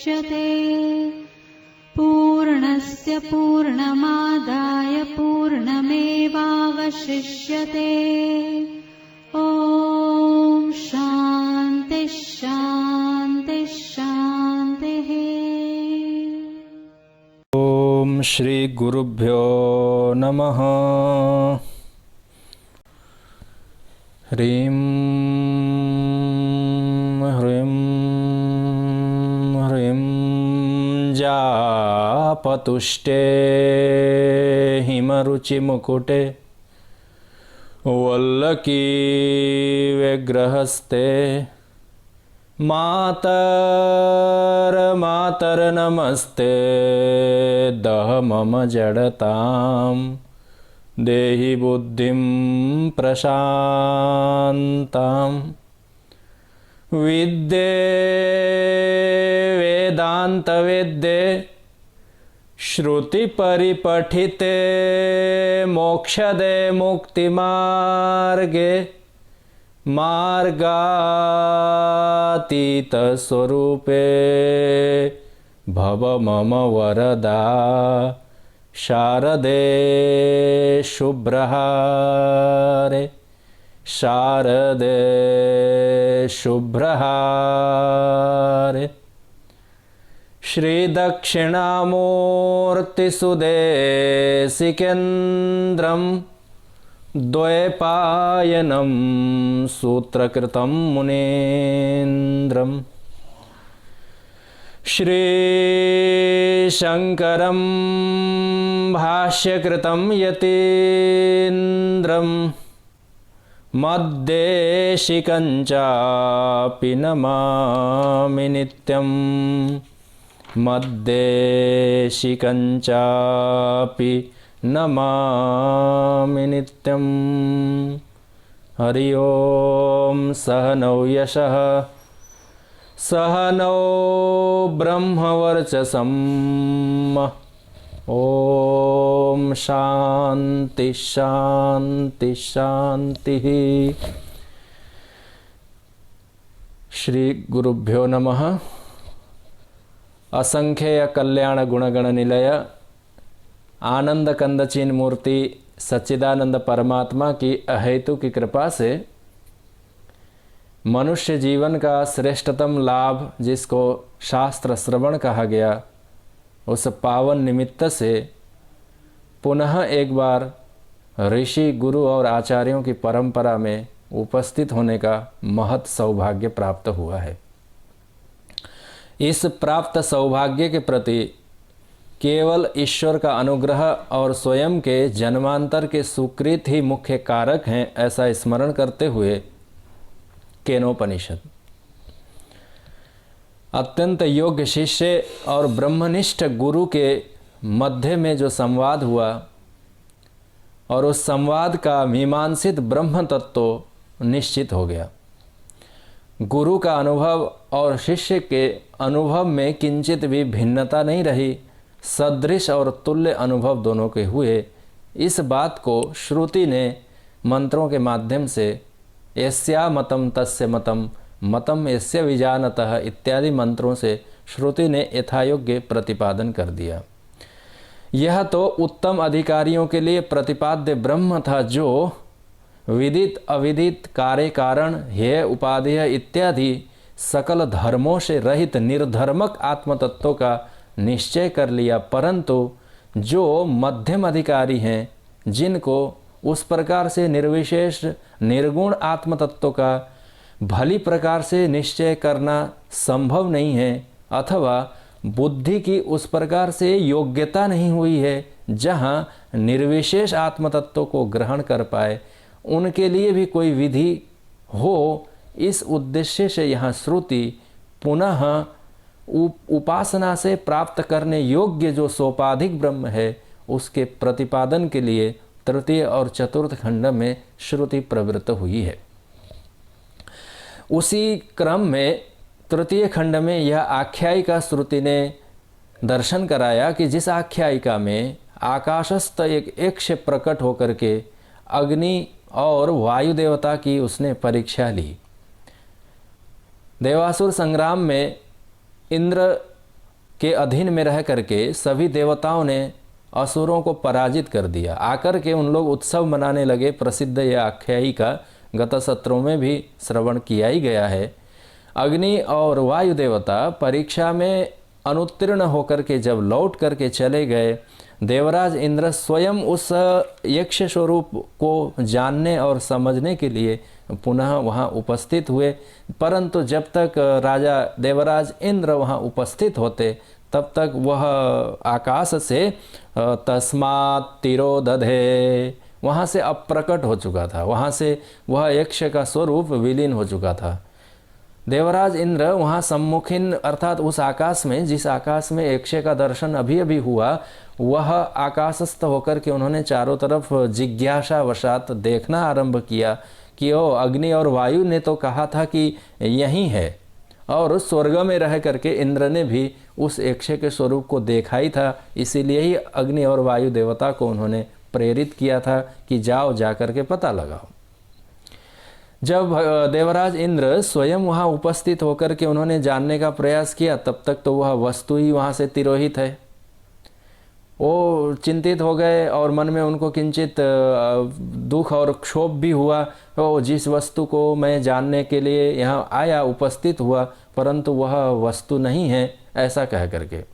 मुच्यते। पूर्णस्य पूर्णमादाय पूर्णमेवावशिष्यते। ॐ शान्ति शान्ति शान्तिः। ॐ श्री गुरुभ्यो नमः। ह्रीं ह्रीं ह्रीं जापतुष्टे हिमरुचिमुकुटे वल्लकी विग्रहस्ते मातर नमस्ते दह मम जड़तां देहि बुद्धिं प्रशान्तां। विद्ये वेदांत विद्ये श्रुति परिपठिते मोक्षदे मुक्तिमार्गे मार्गातीत स्वरूपे भव मम वरदा शारदे शुभ्रहारे शारदे शुभ्रहारे। श्री दक्षिणामूर्तिसुदेशिकेन्द्रं द्वैपायनं सूत्रकृतं मुनीन्द्रं श्रीशंकरं भाष्यकृतं यतीन्द्रं मद्देशिकं चापि नमामि नित्यं मद्देशिकं चापि नमामि नित्यं। हरि ओम सहनौ यशः सहनौ ब्रह्मवर्चसं ओम शांति शांति शांति। श्री गुरुभ्यो नमः। असंख्य कल्याण गुणगण निलय आनंद कंदचीन मूर्ति सच्चिदानंद परमात्मा की अहेतु की कृपा से मनुष्य जीवन का श्रेष्ठतम लाभ जिसको शास्त्र श्रवण कहा गया, उस पावन निमित्त से पुनः एक बार ऋषि गुरु और आचार्यों की परंपरा में उपस्थित होने का महत् सौभाग्य प्राप्त हुआ है। इस प्राप्त सौभाग्य के प्रति केवल ईश्वर का अनुग्रह और स्वयं के जन्मांतर के सुकृत ही मुख्य कारक हैं, ऐसा स्मरण करते हुए केनोपनिषद अत्यंत योग्य शिष्य और ब्रह्मनिष्ठ गुरु के मध्य में जो संवाद हुआ और उस संवाद का मीमांसित ब्रह्म तत्व निश्चित हो गया। गुरु का अनुभव और शिष्य के अनुभव में किंचित भी भिन्नता नहीं रही, सदृश और तुल्य अनुभव दोनों के हुए। इस बात को श्रुति ने मंत्रों के माध्यम से यस्या मतम तस्य मतम मतम यस्य विजानतः इत्यादि मंत्रों से श्रुति ने यथायोग्य प्रतिपादन कर दिया। यह तो उत्तम अधिकारियों के लिए प्रतिपाद्य ब्रह्म था, जो विदित अविदित कार्य कारण हेय उपादेय इत्यादि सकल धर्मों से रहित निर्धर्मक आत्मतत्व का निश्चय कर लिया। परंतु जो मध्यम अधिकारी हैं, जिनको उस प्रकार से निर्विशेष निर्गुण आत्मतत्व का भली प्रकार से निश्चय करना संभव नहीं है, अथवा बुद्धि की उस प्रकार से योग्यता नहीं हुई है जहाँ निर्विशेष आत्मतत्व को ग्रहण कर पाए, उनके लिए भी कोई विधि हो, इस उद्देश्य से यहाँ श्रुति पुनः उपासना से प्राप्त करने योग्य जो सोपाधिक ब्रह्म है, उसके प्रतिपादन के लिए तृतीय और चतुर्थ खंड में श्रुति प्रवृत्त हुई है। उसी क्रम में तृतीय खंड में यह आख्यायिका श्रुति ने दर्शन कराया कि जिस आख्यायिका में आकाशस्थ एक यक्ष प्रकट होकर के अग्नि और वायु देवता की उसने परीक्षा ली। देवासुर संग्राम में इंद्र के अधीन में रह करके सभी देवताओं ने असुरों को पराजित कर दिया। आकर के उन लोग उत्सव मनाने लगे। प्रसिद्ध यह आख्यायिका गत सत्रों में भी श्रवण किया ही गया है। अग्नि और वायु देवता परीक्षा में अनुत्तीर्ण होकर के जब लौट करके चले गए, देवराज इंद्र स्वयं उस यक्ष स्वरूप को जानने और समझने के लिए पुनः वहाँ उपस्थित हुए। परंतु जब तक राजा देवराज इंद्र वहाँ उपस्थित होते तब तक वह आकाश से तस्मात् तिरोदधे वहाँ से अप्रकट हो चुका था। वहाँ से वह यक्ष का स्वरूप विलीन हो चुका था। देवराज इंद्र वहाँ सम्मुखीन अर्थात उस आकाश में, जिस आकाश में यक्ष का दर्शन अभी अभी हुआ, वह आकाशस्थ होकर के उन्होंने चारों तरफ जिज्ञासावशात देखना आरंभ किया कि ओ अग्नि और वायु ने तो कहा था कि यही है, और स्वर्ग में रह करके इंद्र ने भी उस यक्ष के स्वरूप को देखा ही था। इसीलिए ही अग्नि और वायु देवता को उन्होंने प्रेरित किया था कि जाओ जा करके पता लगाओ। जब देवराज इंद्र स्वयं वहाँ उपस्थित होकर के उन्होंने जानने का प्रयास किया, तब तक तो वह वस्तु ही वहाँ से तिरोहित है। वो चिंतित हो गए और मन में उनको किंचित दुख और क्षोभ भी हुआ। वो जिस वस्तु को मैं जानने के लिए यहाँ आया, उपस्थित हुआ, परंतु वह वस्तु नहीं है, ऐसा कह करके।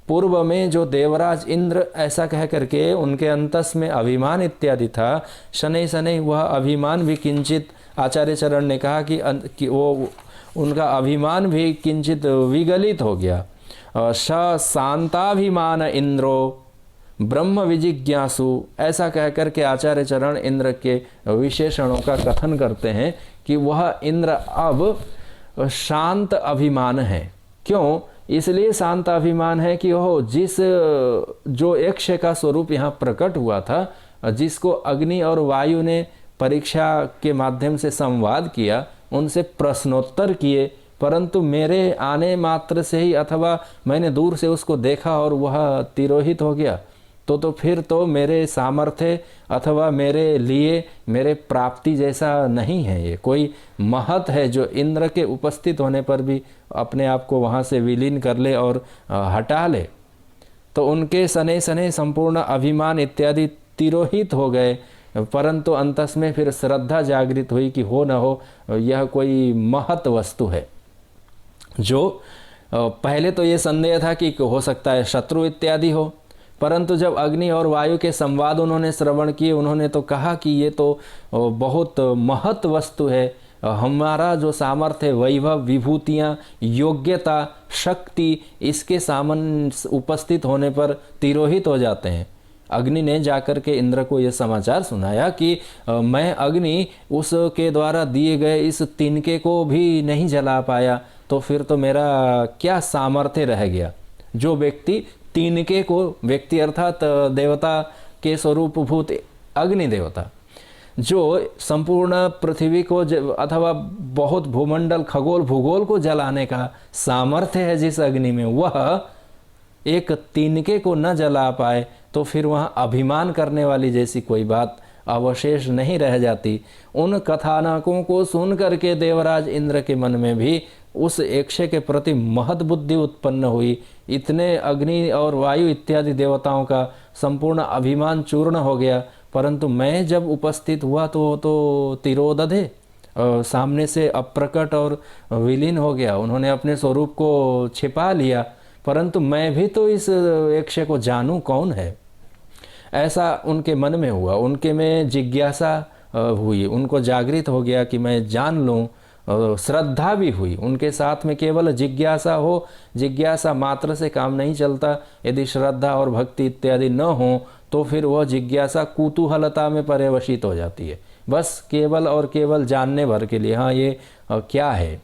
पूर्व में जो देवराज इंद्र ऐसा कह करके उनके अंतस में अभिमान इत्यादि था, शनै शनै वह अभिमान भी किंचित, आचार्य चरण ने कहा कि वो उनका अभिमान भी किंचित विगलित हो गया। स शांताभिमान इंद्रो ब्रह्म विजिज्ञासु, ऐसा कहकर के आचार्य चरण इंद्र के विशेषणों का कथन करते हैं कि वह इंद्र अब शांत अभिमान है। क्यों? इसलिए शांत अभिमान है कि वह जो यक्ष का स्वरूप यहाँ प्रकट हुआ था, जिसको अग्नि और वायु ने परीक्षा के माध्यम से संवाद किया, उनसे प्रश्नोत्तर किए, परंतु मेरे आने मात्र से ही अथवा मैंने दूर से उसको देखा और वह तिरोहित हो गया, तो फिर तो मेरे सामर्थ्य अथवा मेरे लिए मेरे प्राप्ति जैसा नहीं है। ये कोई महत है जो इंद्र के उपस्थित होने पर भी अपने आप को वहाँ से विलीन कर ले और हटा ले। तो उनके सने सने संपूर्ण अभिमान इत्यादि तिरोहित हो गए। परंतु अंतस में फिर श्रद्धा जागृत हुई कि हो न हो यह कोई महत वस्तु है। जो पहले तो ये संदेह था कि हो सकता है शत्रु इत्यादि हो, परंतु जब अग्नि और वायु के संवाद उन्होंने श्रवण किए, उन्होंने तो कहा कि ये तो बहुत महत वस्तु है। हमारा जो सामर्थ्य, वैभव, विभूतियाँ, योग्यता, शक्ति, इसके सामने उपस्थित होने पर तिरोहित हो जाते हैं। अग्नि ने जाकर के इंद्र को यह समाचार सुनाया कि मैं अग्नि उसके द्वारा दिए गए इस तिनके को भी नहीं जला पाया, तो फिर तो मेरा क्या सामर्थ्य रह गया। जो व्यक्ति तिनके को, व्यक्ति अर्थात देवता के स्वरूपभूत अग्नि देवता, जो संपूर्ण पृथ्वी को अथवा बहुत भूमंडल, खगोल, भूगोल को जलाने का सामर्थ्य है जिस अग्नि में, वह एक तिनके को न जला पाए, तो फिर वहाँ अभिमान करने वाली जैसी कोई बात अवशेष नहीं रह जाती। उन कथानकों को सुन करके देवराज इंद्र के मन में भी उस यक्ष के प्रति महत बुद्धि उत्पन्न हुई। इतने अग्नि और वायु इत्यादि देवताओं का संपूर्ण अभिमान चूर्ण हो गया, परंतु मैं जब उपस्थित हुआ तो तिरोदधे, सामने से अप्रकट और विलीन हो गया। उन्होंने अपने स्वरूप को छिपा लिया, परंतु मैं भी तो इस यक्ष को जानूं कौन है, ऐसा उनके मन में हुआ। उनके में जिज्ञासा हुई, उनको जागृत हो गया कि मैं जान लूं। श्रद्धा भी हुई उनके साथ में। केवल जिज्ञासा हो, जिज्ञासा मात्र से काम नहीं चलता। यदि श्रद्धा और भक्ति इत्यादि न हो तो फिर वह जिज्ञासा कुतूहलता में पर्यवसित हो जाती है, बस केवल और केवल जानने भर के लिए, हाँ ये क्या है।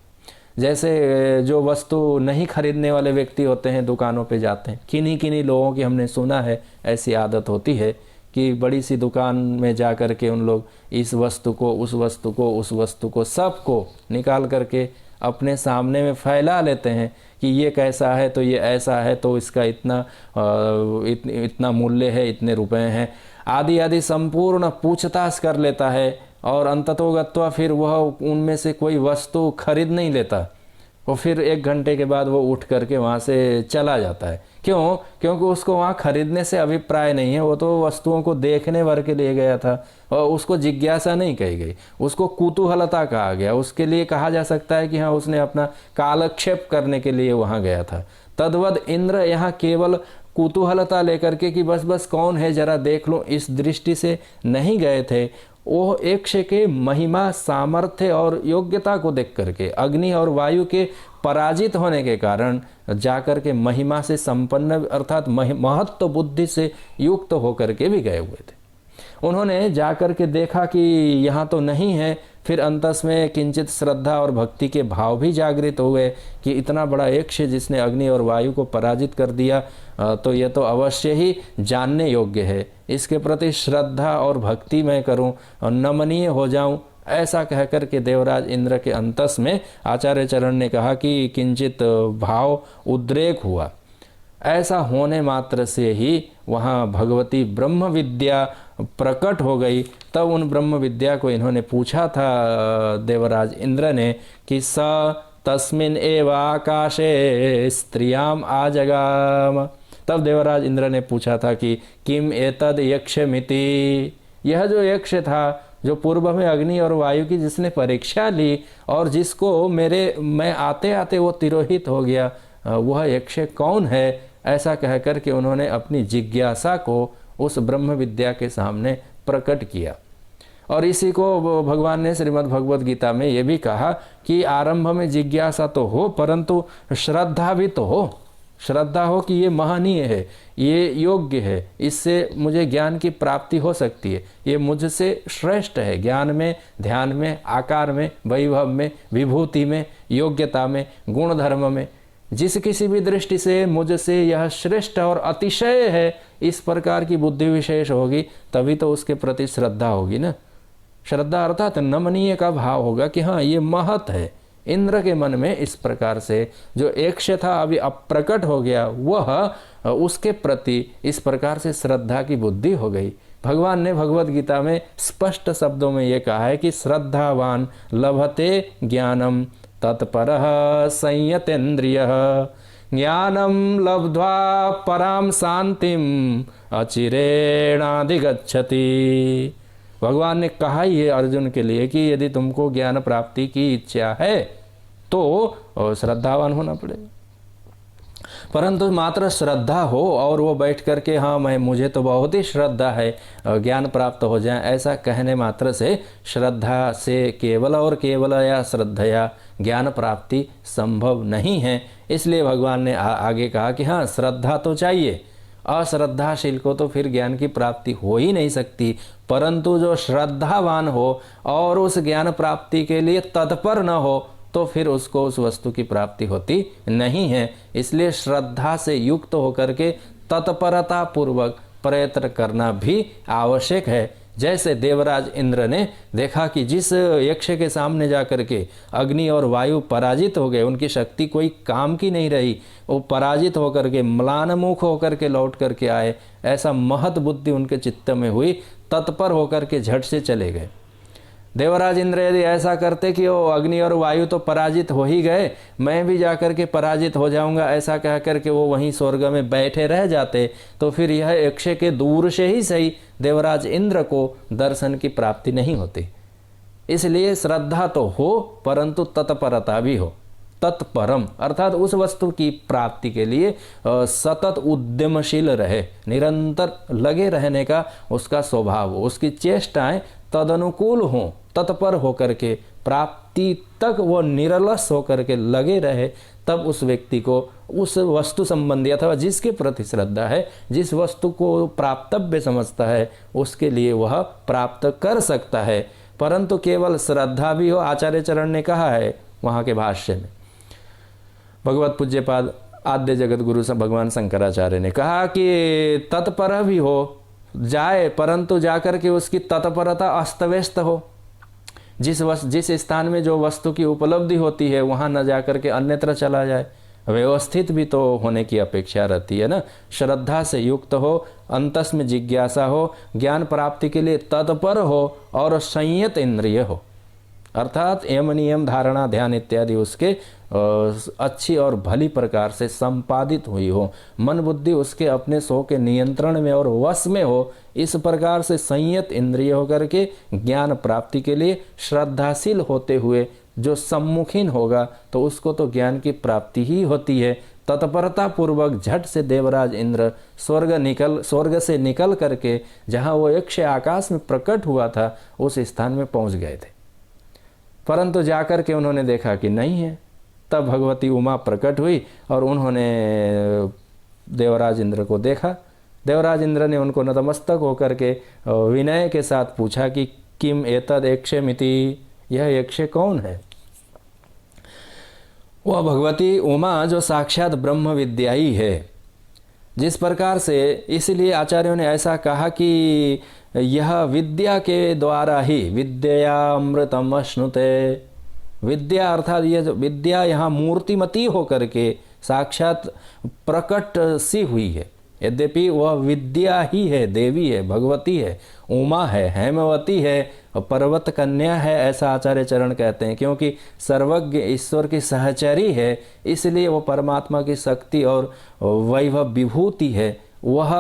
जैसे जो वस्तु नहीं खरीदने वाले व्यक्ति होते हैं, दुकानों पे जाते हैं, किन्हीं लोगों की हमने सुना है ऐसी आदत होती है कि बड़ी सी दुकान में जा कर के उन लोग इस वस्तु को, उस वस्तु को, उस वस्तु को, सबको निकाल करके अपने सामने में फैला लेते हैं कि ये कैसा है, तो ये ऐसा है, तो इसका इतना मूल्य है, इतने रुपए हैं, आदि आदि संपूर्ण पूछताछ कर लेता है। और अंततोगत्वा फिर वह उनमें से कोई वस्तु खरीद नहीं लेता, वो फिर 1 घंटे के बाद वो उठ करके वहाँ से चला जाता है। क्यों? क्योंकि उसको वहाँ खरीदने से अभिप्राय नहीं है, वो तो वस्तुओं को देखने भर के लिए गया था और उसको जिज्ञासा नहीं कही गई, उसको कुतूहलता कहा गया। उसके लिए कहा जा सकता है कि हाँ, उसने अपना कालक्षेप करने के लिए वहाँ गया था। तद्वद इंद्र यहाँ केवल कुतूहलता लेकर के कि बस कौन है जरा देख लो, इस दृष्टि से नहीं गए थे। वो यक्ष के महिमा, सामर्थ्य और योग्यता को देख करके, अग्नि और वायु के पराजित होने के कारण जाकर के महिमा से संपन्न अर्थात महत्व बुद्धि से युक्त होकर के भी गए हुए थे। उन्होंने जाकर के देखा कि यहाँ तो नहीं है, फिर अंतस में किंचित श्रद्धा और भक्ति के भाव भी जागृत हुए कि इतना बड़ा यक्ष जिसने अग्नि और वायु को पराजित कर दिया, तो यह तो अवश्य ही जानने योग्य है, इसके प्रति श्रद्धा और भक्ति मैं करूं और नमनीय हो जाऊं। ऐसा कहकर के देवराज इंद्र के अंतस में आचार्य चरण ने कहा कि किंचित भाव उद्रेक हुआ। ऐसा होने मात्र से ही वहाँ भगवती ब्रह्म विद्या प्रकट हो गई। तब उन ब्रह्म विद्या को इन्होंने पूछा था देवराज इंद्र ने कि स तस्मिन् एव आकाशे स्त्रियाम आजगाम। तब देवराज इंद्र ने पूछा था कि किम एतद यक्षमिति, यह जो यक्ष था जो पूर्व में अग्नि और वायु की जिसने परीक्षा ली और जिसको मैं आते आते वो तिरोहित हो गया, वह यक्ष कौन है? ऐसा कहकर के उन्होंने अपनी जिज्ञासा को उस ब्रह्म विद्या के सामने प्रकट किया। और इसी को भगवान ने श्रीमद् भगवद गीता में ये भी कहा कि आरंभ में जिज्ञासा तो हो परंतु श्रद्धा भी तो हो। श्रद्धा हो कि ये महनीय है, ये योग्य है, इससे मुझे ज्ञान की प्राप्ति हो सकती है, ये मुझसे श्रेष्ठ है ज्ञान में, ध्यान में, आकार में, वैभव में, विभूति में, योग्यता में, गुण धर्म में, जिस किसी भी दृष्टि से मुझसे यह श्रेष्ठ और अतिशय है, इस प्रकार की बुद्धि विशेष होगी तभी तो उसके प्रति श्रद्धा होगी ना। श्रद्धा अर्थात नमनीय का भाव होगा कि हाँ ये महत है। इंद्र के मन में इस प्रकार से जो यक्ष था अभी अप्रकट हो गया, वह उसके प्रति इस प्रकार से श्रद्धा की बुद्धि हो गई। भगवान ने भगवद गीता में स्पष्ट शब्दों में ये कहा है कि श्रद्धावान लभते ज्ञानम तत्परः संयतेन्द्रियः ज्ञानम लब्ध्वा पराम शांतिम अचिरेणाधिगच्छति। भगवान ने कहा ही है अर्जुन के लिए कि यदि तुमको ज्ञान प्राप्ति की इच्छा है तो श्रद्धावान होना पड़ेगा। परंतु मात्र श्रद्धा हो और वो बैठ करके हाँ मुझे तो बहुत ही श्रद्धा है ज्ञान प्राप्त हो जाए, ऐसा कहने मात्र से श्रद्धा से केवल और केवल या श्रद्धया ज्ञान प्राप्ति संभव नहीं है। इसलिए भगवान ने आगे कहा कि हाँ श्रद्धा तो चाहिए, अश्रद्धाशील को तो फिर ज्ञान की प्राप्ति हो ही नहीं सकती। परंतु जो श्रद्धावान हो और उस ज्ञान प्राप्ति के लिए तत्पर न हो तो फिर उसको उस वस्तु की प्राप्ति होती नहीं है। इसलिए श्रद्धा से युक्त होकर के तत्परता पूर्वक प्रयत्न करना भी आवश्यक है। जैसे देवराज इंद्र ने देखा कि जिस यक्ष के सामने जाकर के अग्नि और वायु पराजित हो गए, उनकी शक्ति कोई काम की नहीं रही, वो पराजित होकर के म्लानमुख होकर के लौट करके आए, ऐसा महत बुद्धि उनके चित्त में हुई, तत्पर होकर के झट से चले गए। देवराज इंद्र यदि ऐसा करते कि वो अग्नि और वायु तो पराजित हो ही गए, मैं भी जाकर के पराजित हो जाऊंगा, ऐसा कह करके वो वहीं स्वर्ग में बैठे रह जाते, तो फिर यह यक्ष के दूर से ही सही देवराज इंद्र को दर्शन की प्राप्ति नहीं होती। इसलिए श्रद्धा तो हो परंतु तत्परता भी हो। तत्परम अर्थात उस वस्तु की प्राप्ति के लिए सतत उद्यमशील रहे, निरंतर लगे रहने का उसका स्वभाव हो, उसकी चेष्टाएं तदनुकूल हों, तत्पर होकर के प्राप्ति तक वो निरलस होकर के लगे रहे, तब उस व्यक्ति को उस वस्तु संबंधी अथवा जिसके प्रति श्रद्धा है, जिस वस्तु को प्राप्तव्य समझता है, उसके लिए वह प्राप्त कर सकता है। परंतु केवल श्रद्धा भी हो, आचार्य चरण ने कहा है वहाँ के भाष्य में, भगवत पूज्यपाद आद्य जगत गुरु भगवान शंकराचार्य ने कहा कि तत्पर भी हो जाए परंतु जाकर के उसकी तत्परता अस्त व्यस्त हो। जिस स्थान में जो वस्तु की उपलब्धि होती है वहां न जाकर के अन्यत्र चला जाए। व्यवस्थित भी तो होने की अपेक्षा रहती है ना। श्रद्धा से युक्त हो, अंतस में जिज्ञासा हो, ज्ञान प्राप्ति के लिए तत्पर हो और संयत इंद्रिय हो। अर्थात यम नियम धारणा ध्यान इत्यादि उसके अच्छी और भली प्रकार से संपादित हुई हो, मन बुद्धि उसके अपने सो के नियंत्रण में और वश में हो, इस प्रकार से संयत इंद्रिय होकर के ज्ञान प्राप्ति के लिए श्रद्धाशील होते हुए जो सम्मुखीन होगा तो उसको तो ज्ञान की प्राप्ति ही होती है। तत्परता पूर्वक झट से देवराज इंद्र स्वर्ग से निकल करके जहाँ वो यक्ष आकाश में प्रकट हुआ था उस स्थान में पहुँच गए थे, परंतु जाकर के उन्होंने देखा कि नहीं है। तब भगवती उमा प्रकट हुई और उन्होंने देवराज इंद्र को देखा। देवराज इंद्र ने उनको नतमस्तक होकर के विनय के साथ पूछा कि किम एतद यक्षमिति, यह यक्ष कौन है? वह भगवती उमा जो साक्षात ब्रह्म विद्या ही है। जिस प्रकार से, इसलिए आचार्यों ने ऐसा कहा कि यह विद्या के द्वारा ही विद्या अमृतम अश्नुते, विद्या अर्थात यह जो विद्या यहाँ मूर्तिमती होकर के साक्षात प्रकट सी हुई है। यद्यपि वह विद्या ही है, देवी है, भगवती है, उमा है, हेमवती है, पर्वत कन्या है, ऐसा आचार्य चरण कहते हैं। क्योंकि सर्वज्ञ ईश्वर की सहचरी है, इसलिए वह परमात्मा की शक्ति और वैभव विभूति है। वह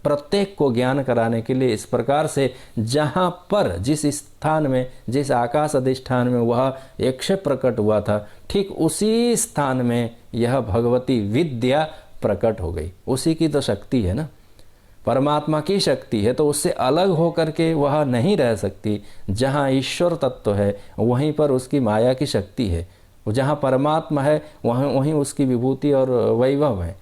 प्रत्येक को ज्ञान कराने के लिए इस प्रकार से जहाँ पर जिस स्थान में जिस आकाश अधिष्ठान में वह यक्ष प्रकट हुआ था, ठीक उसी स्थान में यह भगवती विद्या प्रकट हो गई। उसी की तो शक्ति है ना, परमात्मा की शक्ति है, तो उससे अलग होकर के वह नहीं रह सकती। जहाँ ईश्वर तत्व है वहीं पर उसकी माया की शक्ति है, जहाँ परमात्मा है वहीं उसकी विभूति और वैभव है।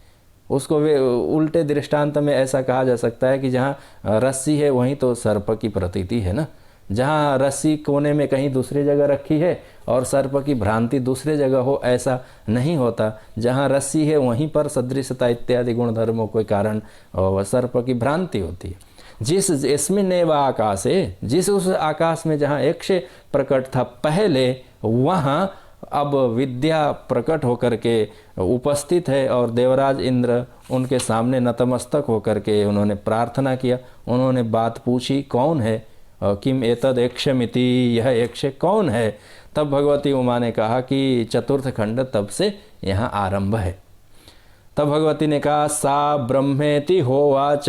उसको वे उल्टे दृष्टांत में ऐसा कहा जा सकता है कि जहाँ रस्सी है वहीं तो सर्प की प्रतीति है ना। जहाँ रस्सी कोने में कहीं दूसरी जगह रखी है और सर्प की भ्रांति दूसरी जगह हो, ऐसा नहीं होता। जहाँ रस्सी है वहीं पर सदृशता इत्यादि गुणधर्मों के कारण सर्प की भ्रांति होती है। जिस इसमें आकाश है, जिस उस आकाश में जहाँ यक्ष प्रकट था पहले, वहाँ अब विद्या प्रकट होकर के उपस्थित है और देवराज इंद्र उनके सामने नतमस्तक होकर के उन्होंने प्रार्थना किया। उन्होंने बात पूछी, कौन है? किम एतद यक्षमिति, यह यक्ष कौन है? तब भगवती उमा ने कहा कि चतुर्थ खंड तब से यहाँ आरंभ है। तब भगवती ने कहा सा ब्रह्मेति होवाच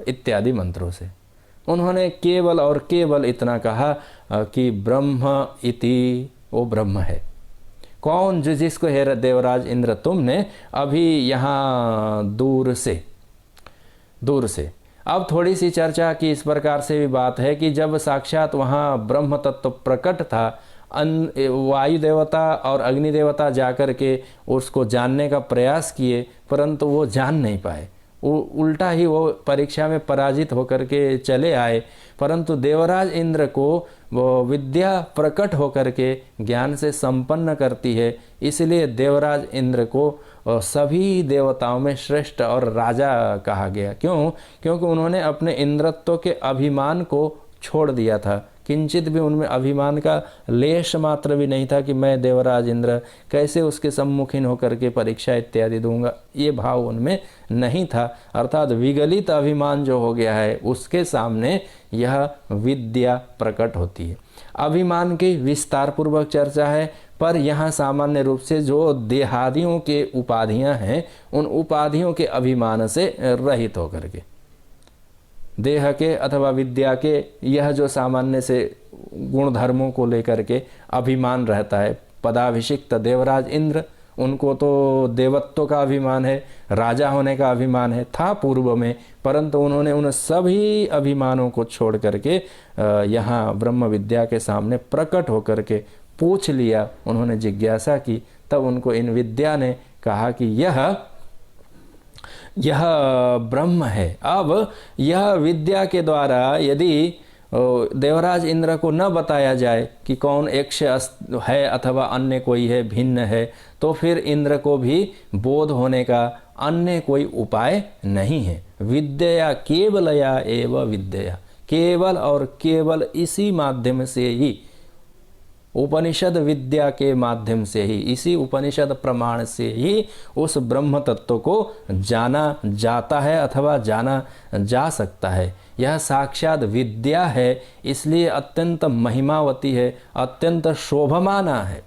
इत्यादि मंत्रों से उन्होंने केवल और केवल इतना कहा कि ब्रह्म इति, वो ब्रह्म है। कौन? जो जिसको हे देवराज इंद्र तुमने अभी यहाँ दूर से अब थोड़ी सी चर्चा की इस प्रकार से भी बात है कि जब साक्षात वहाँ ब्रह्म तत्व प्रकट था, वायु देवता और अग्नि देवता जाकर के उसको जानने का प्रयास किए, परंतु वो जान नहीं पाए। उल्टा ही वो परीक्षा में पराजित होकर के चले आए। परंतु देवराज इंद्र को वो विद्या प्रकट होकर के ज्ञान से संपन्न करती है, इसलिए देवराज इंद्र को सभी देवताओं में श्रेष्ठ और राजा कहा गया। क्यों? क्योंकि उन्होंने अपने इंद्रत्व के अभिमान को छोड़ दिया था। किंचित भी उनमें अभिमान का लेश मात्र भी नहीं था कि मैं देवराज इंद्र कैसे उसके सम्मुखीन होकर के परीक्षा इत्यादि दूंगा, ये भाव उनमें नहीं था। अर्थात विगलित अभिमान जो हो गया है उसके सामने यह विद्या प्रकट होती है। अभिमान की विस्तार पूर्वक चर्चा है, पर यहाँ सामान्य रूप से जो देहादियों के उपाधियाँ हैं उन उपाधियों के अभिमान से रहित होकर के, देह के अथवा विद्या के यह जो सामान्य से गुण धर्मों को लेकर के अभिमान रहता है। पदाभिषिक्त देवराज इंद्र, उनको तो देवत्व का अभिमान है, राजा होने का अभिमान है, था पूर्व में, परंतु उन्होंने उन सभी अभिमानों को छोड़ करके यहाँ ब्रह्म विद्या के सामने प्रकट होकर के पूछ लिया। उन्होंने जिज्ञासा की, तब उनको इन विद्या ने कहा कि यह ब्रह्म है। अब यह विद्या के द्वारा यदि देवराज इंद्र को न बताया जाए कि कौन यक्ष है अथवा अन्य कोई है, भिन्न है, तो फिर इंद्र को भी बोध होने का अन्य कोई उपाय नहीं है। विद्या केवलया एव विद्या, केवल और केवल इसी माध्यम से ही उपनिषद विद्या के माध्यम से ही, इसी उपनिषद प्रमाण से ही उस ब्रह्म तत्व को जाना जाता है अथवा जाना जा सकता है। यह साक्षात विद्या है, इसलिए अत्यंत महिमावती है, अत्यंत शोभमाना है।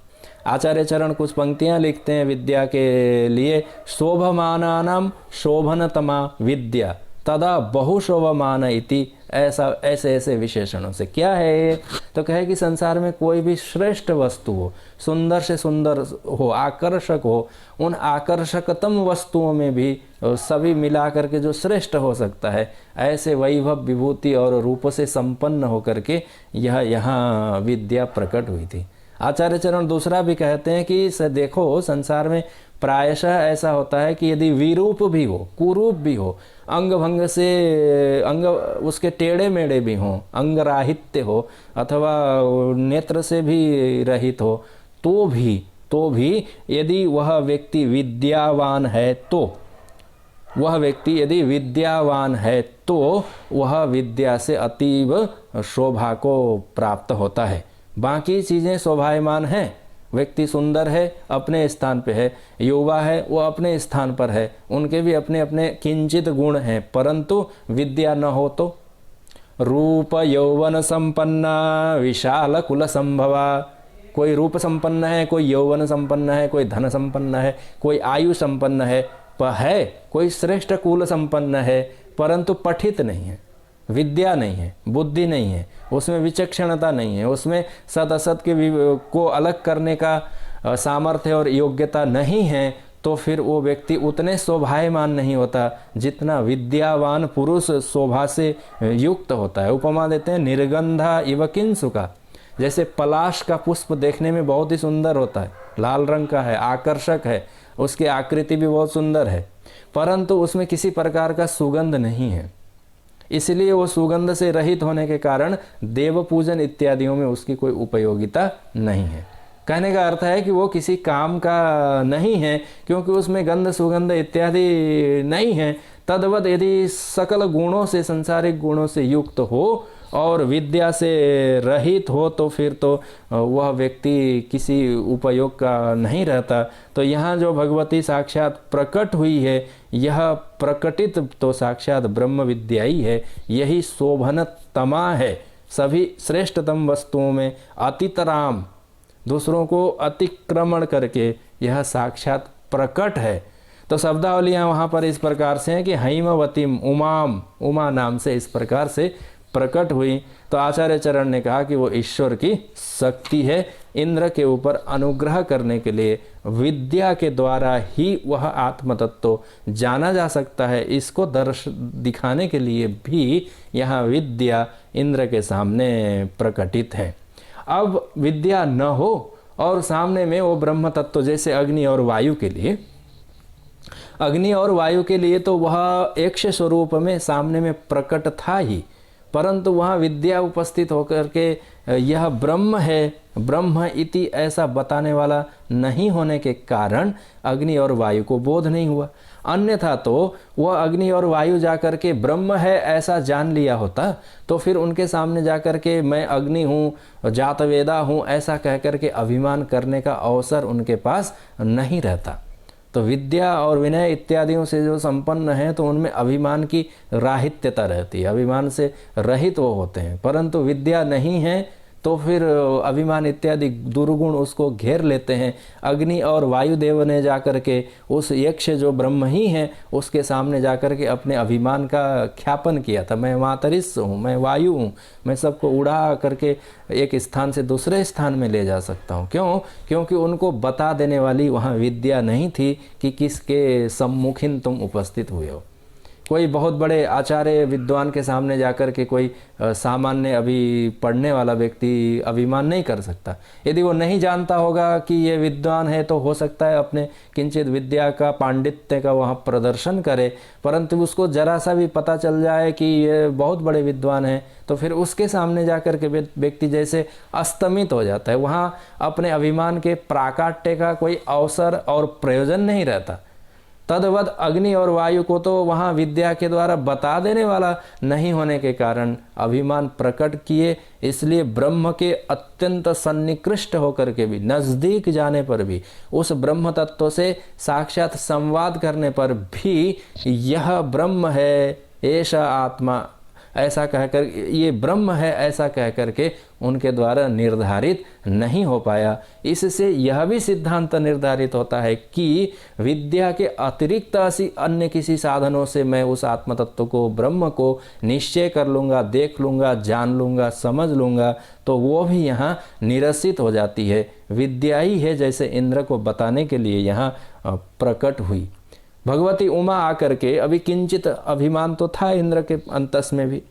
आचार्य चरण कुछ पंक्तियां लिखते हैं विद्या के लिए, शोभमानानाम शोभनतमा विद्या तदा बहुशोभमान इति, ऐसा ऐसे ऐसे विशेषणों से। क्या है ये? तो कहे कि संसार में कोई भी श्रेष्ठ वस्तु हो, सुंदर से सुंदर हो, आकर्षक हो, उन आकर्षकतम वस्तुओं में भी सभी मिला करके जो श्रेष्ठ हो सकता है, ऐसे वैभव विभूति और रूप से संपन्न होकर के यह यहाँ विद्या प्रकट हुई थी। आचार्य चरण दूसरा भी कहते हैं कि देखो संसार में प्रायशः ऐसा होता है कि यदि विरूप भी हो, कुरूप भी हो, अंग भंग से अंग उसके टेढ़े मेढ़े भी हों, अंगराहित्य हो अथवा नेत्र से भी रहित हो, तो भी यदि वह व्यक्ति विद्यावान है तो वह विद्या से अतीव शोभा को प्राप्त होता है। बाकी चीज़ें शोभायमान हैं, व्यक्ति सुंदर है, अपने स्थान पे है, युवा है, वो अपने स्थान पर है, उनके भी अपने अपने किंचित गुण हैं, परंतु विद्या न हो तो रूप यौवन संपन्ना विशाल कुल संभवा, कोई रूप संपन्न है, कोई यौवन संपन्न है, कोई धन संपन्न है, कोई आयु संपन्न है, कोई श्रेष्ठ कुल संपन्न है, परंतु पठित नहीं है, विद्या नहीं है, बुद्धि नहीं है, उसमें विचक्षणता नहीं है, उसमें सत असत को अलग करने का सामर्थ्य और योग्यता नहीं है, तो फिर वो व्यक्ति उतने शोभायमान नहीं होता जितना विद्यावान पुरुष शोभा से युक्त होता है। उपमा देते हैं निर्गंधा इव किंसुका, जैसे पलाश का पुष्प देखने में बहुत ही सुंदर होता है, लाल रंग का है, आकर्षक है, उसकी आकृति भी बहुत सुंदर है, परंतु उसमें किसी प्रकार का सुगंध नहीं है, इसलिए वो सुगंध से रहित होने के कारण देव पूजन इत्यादियों में उसकी कोई उपयोगिता नहीं है। कहने का अर्थ है कि वो किसी काम का नहीं है, क्योंकि उसमें गंध सुगंध इत्यादि नहीं है। तद्वत यदि सकल गुणों से, सांसारिक गुणों से युक्त हो और विद्या से रहित हो तो फिर तो वह व्यक्ति किसी उपयोग का नहीं रहता। तो यहाँ जो भगवती साक्षात प्रकट हुई है, यह प्रकटित तो साक्षात ब्रह्म विद्या ही है, यही शोभनतमा है, सभी श्रेष्ठतम वस्तुओं में अतितराम, दूसरों को अतिक्रमण करके यह साक्षात प्रकट है। तो शब्दावलियाँ वहाँ पर इस प्रकार से हैं कि हैमवतीम उमाम, उमा नाम से इस प्रकार से प्रकट हुई। तो आचार्य चरण ने कहा कि वो ईश्वर की शक्ति है, इंद्र के ऊपर अनुग्रह करने के लिए विद्या के द्वारा ही वह आत्म तत्व जाना जा सकता है। इसको दिखाने के लिए भी यहाँ विद्या इंद्र के सामने प्रकटित है। अब विद्या न हो और सामने में वो ब्रह्म तत्व, जैसे अग्नि और वायु के लिए तो वह एकश स्वरूप में सामने में प्रकट था ही, परंतु वहाँ विद्या उपस्थित होकर के यह ब्रह्म है, ब्रह्म इति ऐसा बताने वाला नहीं होने के कारण अग्नि और वायु को बोध नहीं हुआ। अन्यथा तो वह अग्नि और वायु जाकर के ब्रह्म है ऐसा जान लिया होता तो फिर उनके सामने जाकर के मैं अग्नि हूँ, जातवेदा हूँ ऐसा कह कर के अभिमान करने का अवसर उनके पास नहीं रहता। तो विद्या और विनय इत्यादियों से जो संपन्न है तो उनमें अभिमान की राहित्यता रहती है, अभिमान से रहित वो होते हैं। परंतु विद्या नहीं है तो फिर अभिमान इत्यादि दुर्गुण उसको घेर लेते हैं। अग्नि और वायुदेव ने जाकर के उस यक्ष जो ब्रह्म ही है उसके सामने जाकर के अपने अभिमान का ख्यापन किया था, मैं मातरिस हूँ, मैं वायु हूँ, मैं सबको उड़ा करके एक स्थान से दूसरे स्थान में ले जा सकता हूँ। क्यों? क्योंकि उनको बता देने वाली वहाँ विद्या नहीं थी कि किसके सम्मुखीन तुम उपस्थित हुए हो। कोई बहुत बड़े आचार्य विद्वान के सामने जाकर के कोई सामान्य अभी पढ़ने वाला व्यक्ति अभिमान नहीं कर सकता। यदि वो नहीं जानता होगा कि ये विद्वान है तो हो सकता है अपने किंचित विद्या का, पांडित्य का वहाँ प्रदर्शन करे, परंतु उसको जरा सा भी पता चल जाए कि ये बहुत बड़े विद्वान हैं तो फिर उसके सामने जाकर के व्यक्ति जैसे अस्तमित हो जाता है। वहाँ अपने अभिमान के प्राकाट्य का कोई अवसर और प्रयोजन नहीं रहता। तद्वत अग्नि और वायु को तो वहाँ विद्या के द्वारा बता देने वाला नहीं होने के कारण अभिमान प्रकट किए, इसलिए ब्रह्म के अत्यंत सन्निकृष्ट होकर के भी, नजदीक जाने पर भी, उस ब्रह्म तत्व से साक्षात संवाद करने पर भी यह ब्रह्म है, ऐसा आत्मा, ऐसा कहकर, ये ब्रह्म है ऐसा कह करके उनके द्वारा निर्धारित नहीं हो पाया। इससे यह भी सिद्धांत निर्धारित होता है कि विद्या के अतिरिक्त अन्य किसी साधनों से मैं उस आत्म तत्व को, ब्रह्म को निश्चय कर लूँगा, देख लूँगा, जान लूँगा, समझ लूँगा, तो वो भी यहाँ निरसित हो जाती है। विद्या ही है जैसे इंद्र को बताने के लिए यहाँ प्रकट हुई। भगवती उमा आकर के, अभी किंचित अभिमान तो था इंद्र के अंतस में भी,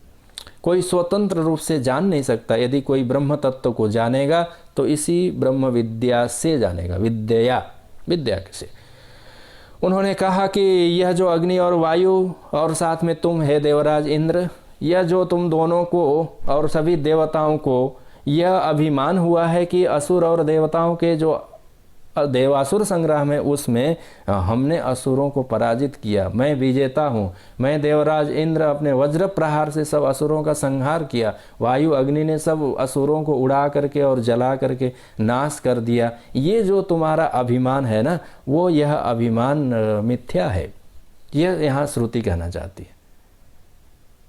कोई स्वतंत्र रूप से जान नहीं सकता। यदि कोई ब्रह्म तत्व को जानेगा तो इसी ब्रह्म विद्या से जानेगा, विद्या से। उन्होंने कहा कि यह जो अग्नि और वायु और साथ में तुम है देवराज इंद्र, यह जो तुम दोनों को और सभी देवताओं को यह अभिमान हुआ है कि असुर और देवताओं के जो देवासुर संग्राम है उसमें हमने असुरों को पराजित किया, मैं विजेता हूँ, मैं देवराज इंद्र अपने वज्र प्रहार से सब असुरों का संहार किया, वायु अग्नि ने सब असुरों को उड़ा करके और जला करके नाश कर दिया। ये जो तुम्हारा अभिमान है ना, वो यह अभिमान मिथ्या है, यह यहाँ श्रुति कहना चाहती है।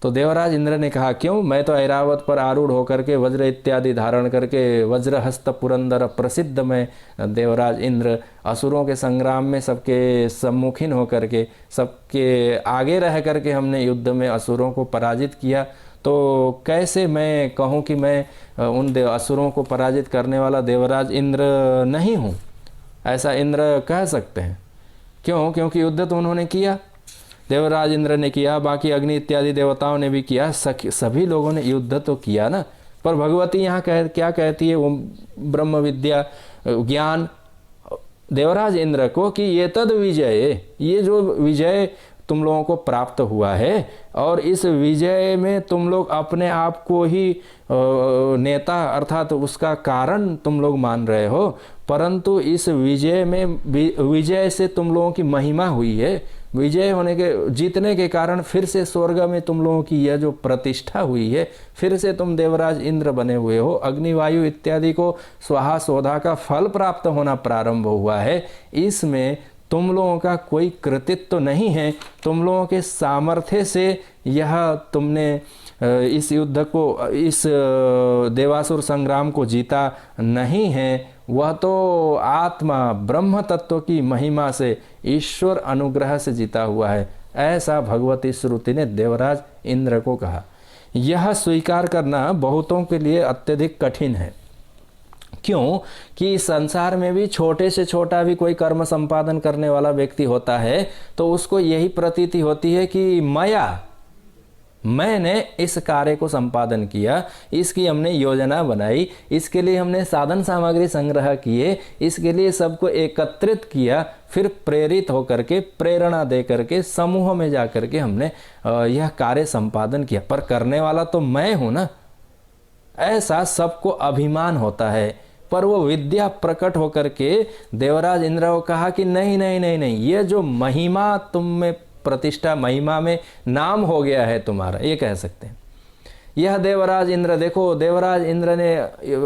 तो देवराज इंद्र ने कहा, क्यों? मैं तो ऐरावत पर आरूढ़ होकर के वज्र इत्यादि धारण करके वज्रहस्त पुरंदर प्रसिद्ध मैं देवराज इंद्र असुरों के संग्राम में सबके सम्मुखीन होकर के, सबके आगे रह करके हमने युद्ध में असुरों को पराजित किया। तो कैसे मैं कहूँ कि मैं उन असुरों को पराजित करने वाला देवराज इंद्र नहीं हूँ? ऐसा इंद्र कह सकते हैं। क्यों? क्योंकि युद्ध तो उन्होंने किया, देवराज इंद्र ने किया, बाकी अग्नि इत्यादि देवताओं ने भी किया, सभी लोगों ने युद्ध तो किया ना। पर भगवती यहाँ क्या कहती है? वो ब्रह्म विद्या ज्ञान देवराज इंद्र को कि ये तद विजय, ये जो विजय तुम लोगों को प्राप्त हुआ है और इस विजय में तुम लोग अपने आप को ही नेता अर्थात उसका कारण तुम लोग मान रहे हो, परंतु इस विजय में, विजय से तुम लोगों की महिमा हुई है, विजय होने के, जीतने के कारण फिर से स्वर्ग में तुम लोगों की यह जो प्रतिष्ठा हुई है, फिर से तुम देवराज इंद्र बने हुए हो, अग्नि वायु इत्यादि को स्वाहा स्वधा का फल प्राप्त होना प्रारंभ हुआ है। इसमें तुम लोगों का कोई कृतित्व तो नहीं है, तुम लोगों के सामर्थ्य से यह तुमने इस युद्ध को, इस देवासुर संग्राम को जीता नहीं है, वह तो आत्मा ब्रह्म तत्व की महिमा से, ईश्वर अनुग्रह से जीता हुआ है। ऐसा भगवती श्रुति ने देवराज इंद्र को कहा। यह स्वीकार करना बहुतों के लिए अत्यधिक कठिन है। क्यों? कि संसार में भी छोटे से छोटा भी कोई कर्म संपादन करने वाला व्यक्ति होता है तो उसको यही प्रतीति होती है कि मैंने इस कार्य को संपादन किया, इसकी हमने योजना बनाई, इसके लिए हमने साधन सामग्री संग्रह किए, इसके लिए सबको एकत्रित किया, फिर प्रेरित होकर के, प्रेरणा दे करके समूह में जा करके हमने यह कार्य संपादन किया, पर करने वाला तो मैं हूं ना। ऐसा सबको अभिमान होता है। पर वो विद्या प्रकट होकर के देवराज इंद्र को कहा कि नहीं नहीं नहीं नहीं, ये जो महिमा तुम में, प्रतिष्ठा महिमा में नाम हो गया है तुम्हारा, ये कह सकते हैं। यह देवराज इंद्र, देखो देवराज इंद्र ने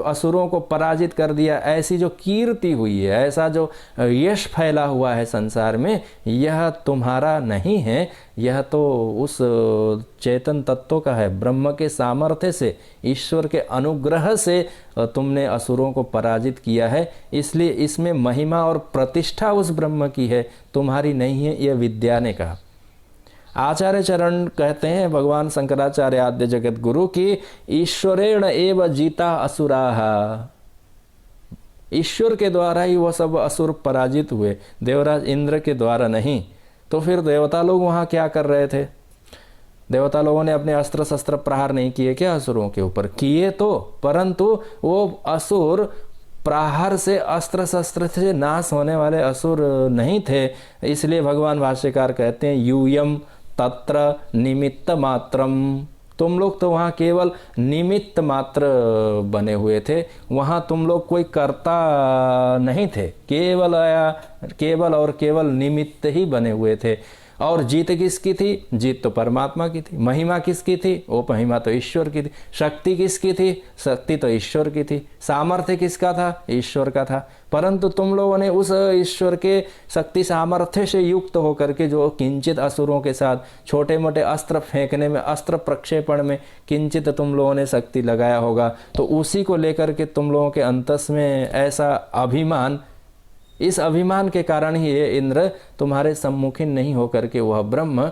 असुरों को पराजित कर दिया, ऐसी जो कीर्ति हुई है, ऐसा जो यश फैला हुआ है संसार में, यह तुम्हारा नहीं है, यह तो उस चेतन तत्व का है। ब्रह्म के सामर्थ्य से, ईश्वर के अनुग्रह से तुमने असुरों को पराजित किया है, इसलिए इसमें महिमा और प्रतिष्ठा उस ब्रह्म की है, तुम्हारी नहीं है, यह विद्या ने कहा। आचार्य चरण कहते हैं, भगवान शंकराचार्य आद्य जगत गुरु की, ईश्वरेण एव जीता असुराः, ईश्वर के द्वारा ही वह सब असुर पराजित हुए, देवराज इंद्र के द्वारा नहीं। तो फिर देवता लोग वहां क्या कर रहे थे? देवता लोगों ने अपने अस्त्र शस्त्र प्रहार नहीं किए क्या असुरों के ऊपर? किए तो, परंतु वो असुर प्रहार से, अस्त्र शस्त्र से नाश होने वाले असुर नहीं थे। इसलिए भगवान भाष्यकार कहते हैं, यूयम तत्र निमित्त मात्रम तुम लोग तो वहाँ केवल निमित्त मात्र बने हुए थे, वहाँ तुम लोग कोई कर्ता नहीं थे, केवल और केवल निमित्त ही बने हुए थे। और जीत किसकी थी? जीत तो परमात्मा की थी। महिमा किसकी थी? वो महिमा तो ईश्वर की थी। शक्ति किसकी थी? शक्ति तो ईश्वर की थी। सामर्थ्य किसका था? ईश्वर का था। परंतु तुम लोगों ने उस ईश्वर के शक्ति सामर्थ्य से युक्त होकर के जो किंचित असुरों के साथ छोटे मोटे अस्त्र फेंकने में, अस्त्र प्रक्षेपण में किंचित तुम लोगों ने शक्ति लगाया होगा, तो उसी को लेकर के तुम लोगों के अंतस में ऐसा अभिमान, इस अभिमान के कारण ही ये इंद्र तुम्हारे सम्मुखीन नहीं होकर के वह ब्रह्म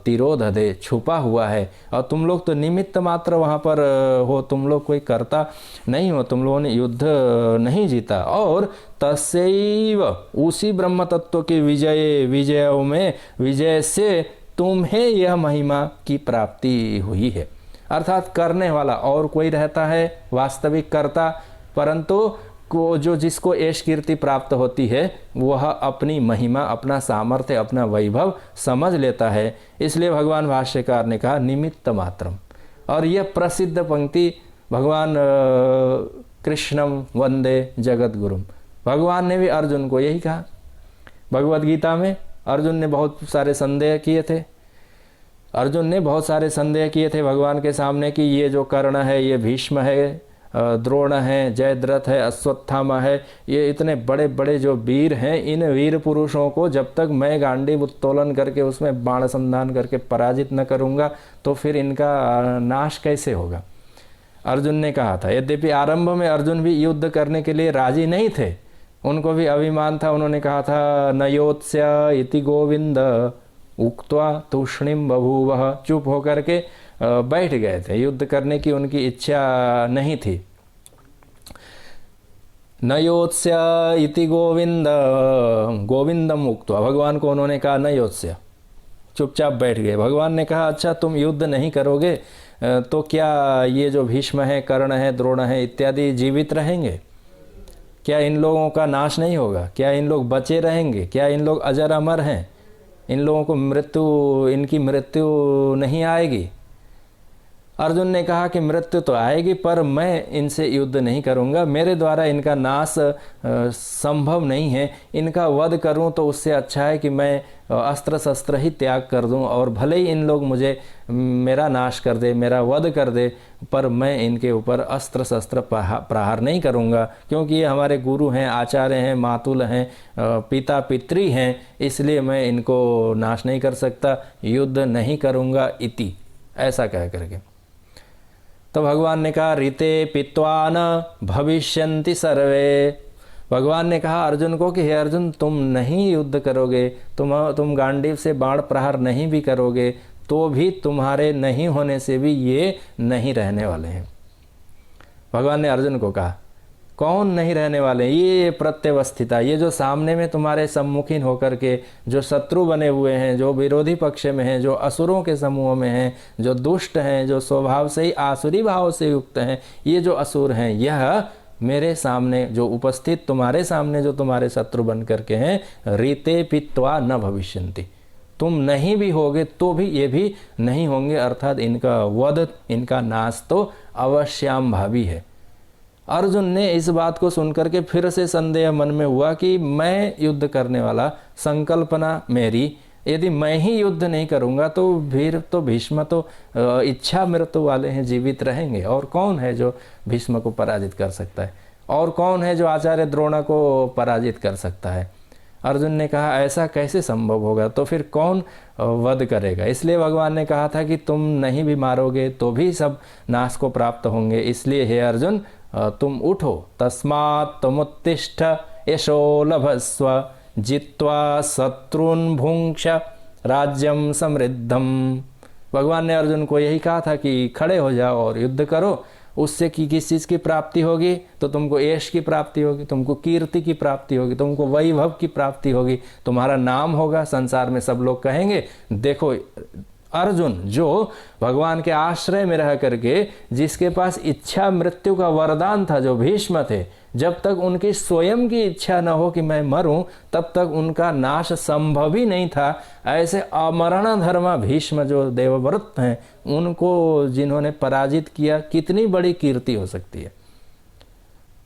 तिरोधदे छुपा हुआ है। और तुम लोग तो निमित्त मात्र वहाँ पर हो, तुम लोग कोई कर्ता नहीं हो, तुम लोगों ने युद्ध नहीं जीता। और तस्यैव उसी ब्रह्म तत्व की विजयों में विजय से तुम्हें यह महिमा की प्राप्ति हुई है। अर्थात करने वाला और कोई रहता है, वास्तविक कर्ता, परंतु को जो जिसको यश कीर्ति प्राप्त होती है वह अपनी महिमा, अपना सामर्थ्य, अपना वैभव समझ लेता है। इसलिए भगवान भाष्यकार ने कहा निमित्त मात्रम। और यह प्रसिद्ध पंक्ति भगवान कृष्णम वंदे जगत गुरुम, भगवान ने भी अर्जुन को यही कहा। भगवद गीता में अर्जुन ने बहुत सारे संदेह किए थे, भगवान के सामने कि ये जो कर्ण है, ये भीष्म है, द्रोण है, जयद्रथ है, अश्वत्थामा है, ये इतने बड़े बड़े जो वीर हैं, इन वीर पुरुषों को जब तक मैं गांडीव उत्तोलन करके उसमें बाण संधान करके पराजित न करूंगा तो फिर इनका नाश कैसे होगा। अर्जुन ने कहा था। यद्यपि आरंभ में अर्जुन भी युद्ध करने के लिए राजी नहीं थे, उनको भी अभिमान था। उन्होंने कहा था नयोत्स्य इति गोविंद उक्त्वा तूष्णीम बभूवः, चुप होकर के बैठ गए थे, युद्ध करने की उनकी इच्छा नहीं थी। नयोत्स्य इति गोविंदम उक्त्वा, भगवान को उन्होंने कहा नयोत्स्य, चुपचाप बैठ गए। भगवान ने कहा अच्छा तुम युद्ध नहीं करोगे तो क्या ये जो भीष्म है, कर्ण है, द्रोण है इत्यादि जीवित रहेंगे? क्या इन लोगों का नाश नहीं होगा? क्या इन लोग बचे रहेंगे? क्या इन लोग अजर अमर हैं? इन लोगों को इनकी मृत्यु नहीं आएगी? अर्जुन ने कहा कि मृत्यु तो आएगी, पर मैं इनसे युद्ध नहीं करूंगा, मेरे द्वारा इनका नाश संभव नहीं है। इनका वध करूं तो उससे अच्छा है कि मैं अस्त्र शस्त्र ही त्याग कर दूं, और भले ही इन लोग मुझे मेरा नाश कर दे, मेरा वध कर दे, पर मैं इनके ऊपर अस्त्र शस्त्र प्रहार नहीं करूंगा, क्योंकि ये हमारे गुरु हैं, आचार्य हैं, मातुल हैं, पिता पितृ हैं, इसलिए मैं इनको नाश नहीं कर सकता, युद्ध नहीं करूंगा इति, ऐसा कह करके। तो भगवान ने कहा रीते पित्वा न भविष्यन्ति सर्वे, भगवान ने कहा अर्जुन को कि हे अर्जुन तुम नहीं युद्ध करोगे, तुम गांडीव से बाण प्रहार नहीं भी करोगे तो भी तुम्हारे नहीं होने से भी ये नहीं रहने वाले हैं। भगवान ने अर्जुन को कहा कौन नहीं रहने वाले? ये प्रत्यवस्थिता, ये जो सामने में तुम्हारे सम्मुखीन होकर के जो शत्रु बने हुए हैं, जो विरोधी पक्ष में हैं, जो असुरों के समूह में हैं, जो दुष्ट हैं, जो स्वभाव से ही आसुरी भाव से युक्त हैं, ये जो असुर हैं, यह मेरे सामने जो उपस्थित तुम्हारे सामने जो तुम्हारे शत्रु बन करके हैं, रीते पित्वा न भविष्यन्ति, तुम नहीं भी होगे तो भी ये भी नहीं होंगे, अर्थात इनका वध, इनका नाश तो अवश्याम भावी है। अर्जुन ने इस बात को सुनकर के फिर से संदेह मन में हुआ कि मैं युद्ध करने वाला, संकल्पना मेरी, यदि मैं ही युद्ध नहीं करूंगा तो वीर तो भीष्म तो इच्छा मृत्यु वाले हैं, जीवित रहेंगे, और कौन है जो भीष्म को पराजित कर सकता है, और कौन है जो आचार्य द्रोण को पराजित कर सकता है। अर्जुन ने कहा ऐसा कैसे संभव होगा, तो फिर कौन वध करेगा? इसलिए भगवान ने कहा था कि तुम नहीं भी मारोगे तो भी सब नाश को प्राप्त होंगे, इसलिए हे अर्जुन तुम उठो, तस्मात् तमुत्तिष्ठ यशो लभस्व जित्वा शत्रुन भुंक्ष राज्यम समृद्धम। भगवान ने अर्जुन को यही कहा था कि खड़े हो जाओ और युद्ध करो, उससे कि किस चीज़ की प्राप्ति होगी? तो तुमको यश की प्राप्ति होगी, तुमको कीर्ति की प्राप्ति होगी, तुमको वैभव की प्राप्ति होगी, तुम्हारा नाम होगा, संसार में सब लोग कहेंगे देखो अर्जुन जो भगवान के आश्रय में रह करके, जिसके पास इच्छा मृत्यु का वरदान था, जो भीष्म थे, जब तक उनकी स्वयं की इच्छा न हो कि मैं मरूं तब तक उनका नाश संभव ही नहीं था। ऐसे अमरण धर्मा भीष्म जो देवव्रत हैं, उनको जिन्होंने पराजित किया, कितनी बड़ी कीर्ति हो सकती है।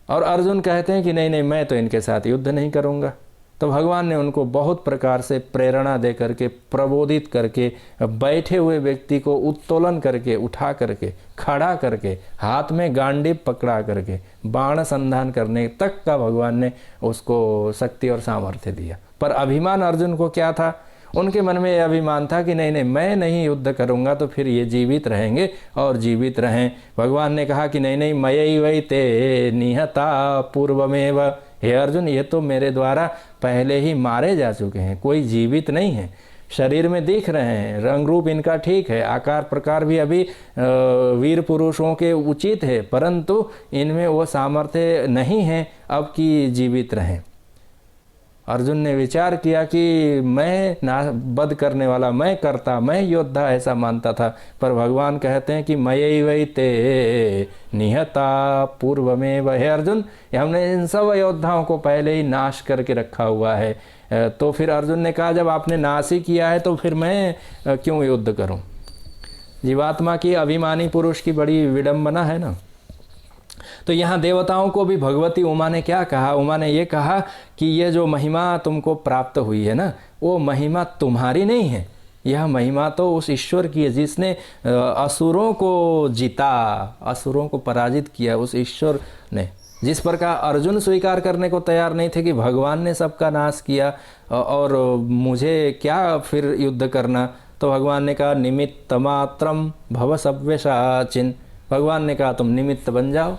और अर्जुन कहते हैं कि नहीं नहीं, मैं तो इनके साथ युद्ध नहीं करूंगा। तो भगवान ने उनको बहुत प्रकार से प्रेरणा दे करके, प्रबोधित करके, बैठे हुए व्यक्ति को उत्तोलन करके, उठा करके, खड़ा करके, हाथ में गांडीव पकड़ा करके बाण संधान करने तक का भगवान ने उसको शक्ति और सामर्थ्य दिया। पर अभिमान अर्जुन को क्या था? उनके मन में यह अभिमान था कि नहीं नहीं, मैं नहीं युद्ध करूंगा तो फिर ये जीवित रहेंगे और जीवित रहें। भगवान ने कहा कि नहीं नहीं, मयैवैते निहता पूर्वमेव। हे अर्जुन, ये तो मेरे द्वारा पहले ही मारे जा चुके हैं, कोई जीवित नहीं है। शरीर में दिख रहे हैं, रंग रूप इनका ठीक है, आकार प्रकार भी अभी वीर पुरुषों के उचित है, परंतु इनमें वो सामर्थ्य नहीं है अब कि जीवित रहें। अर्जुन ने विचार किया कि मैं वध करने वाला, मैं करता, मैं योद्धा ऐसा मानता था। पर भगवान कहते हैं कि मयैवैते निहता पूर्वमेव। हे अर्जुन, हमने इन सब योद्धाओं को पहले ही नाश करके रखा हुआ है। तो फिर अर्जुन ने कहा, जब आपने नाश ही किया है तो फिर मैं क्यों युद्ध करूं? जीवात्मा की, अभिमानी पुरुष की बड़ी विडंबना है ना। तो यहाँ देवताओं को भी भगवती उमा ने क्या कहा? उमा ने ये कहा कि ये जो महिमा तुमको प्राप्त हुई है ना, वो महिमा तुम्हारी नहीं है, यह महिमा तो उस ईश्वर की है जिसने असुरों को जीता, असुरों को पराजित किया, उस ईश्वर ने। जिस प्रकार अर्जुन स्वीकार करने को तैयार नहीं थे कि भगवान ने सबका नाश किया और मुझे क्या फिर युद्ध करना, तो भगवान ने कहा निमित्त मात्रम भव सव्यसाचिन। भगवान ने कहा तुम निमित्त बन जाओ,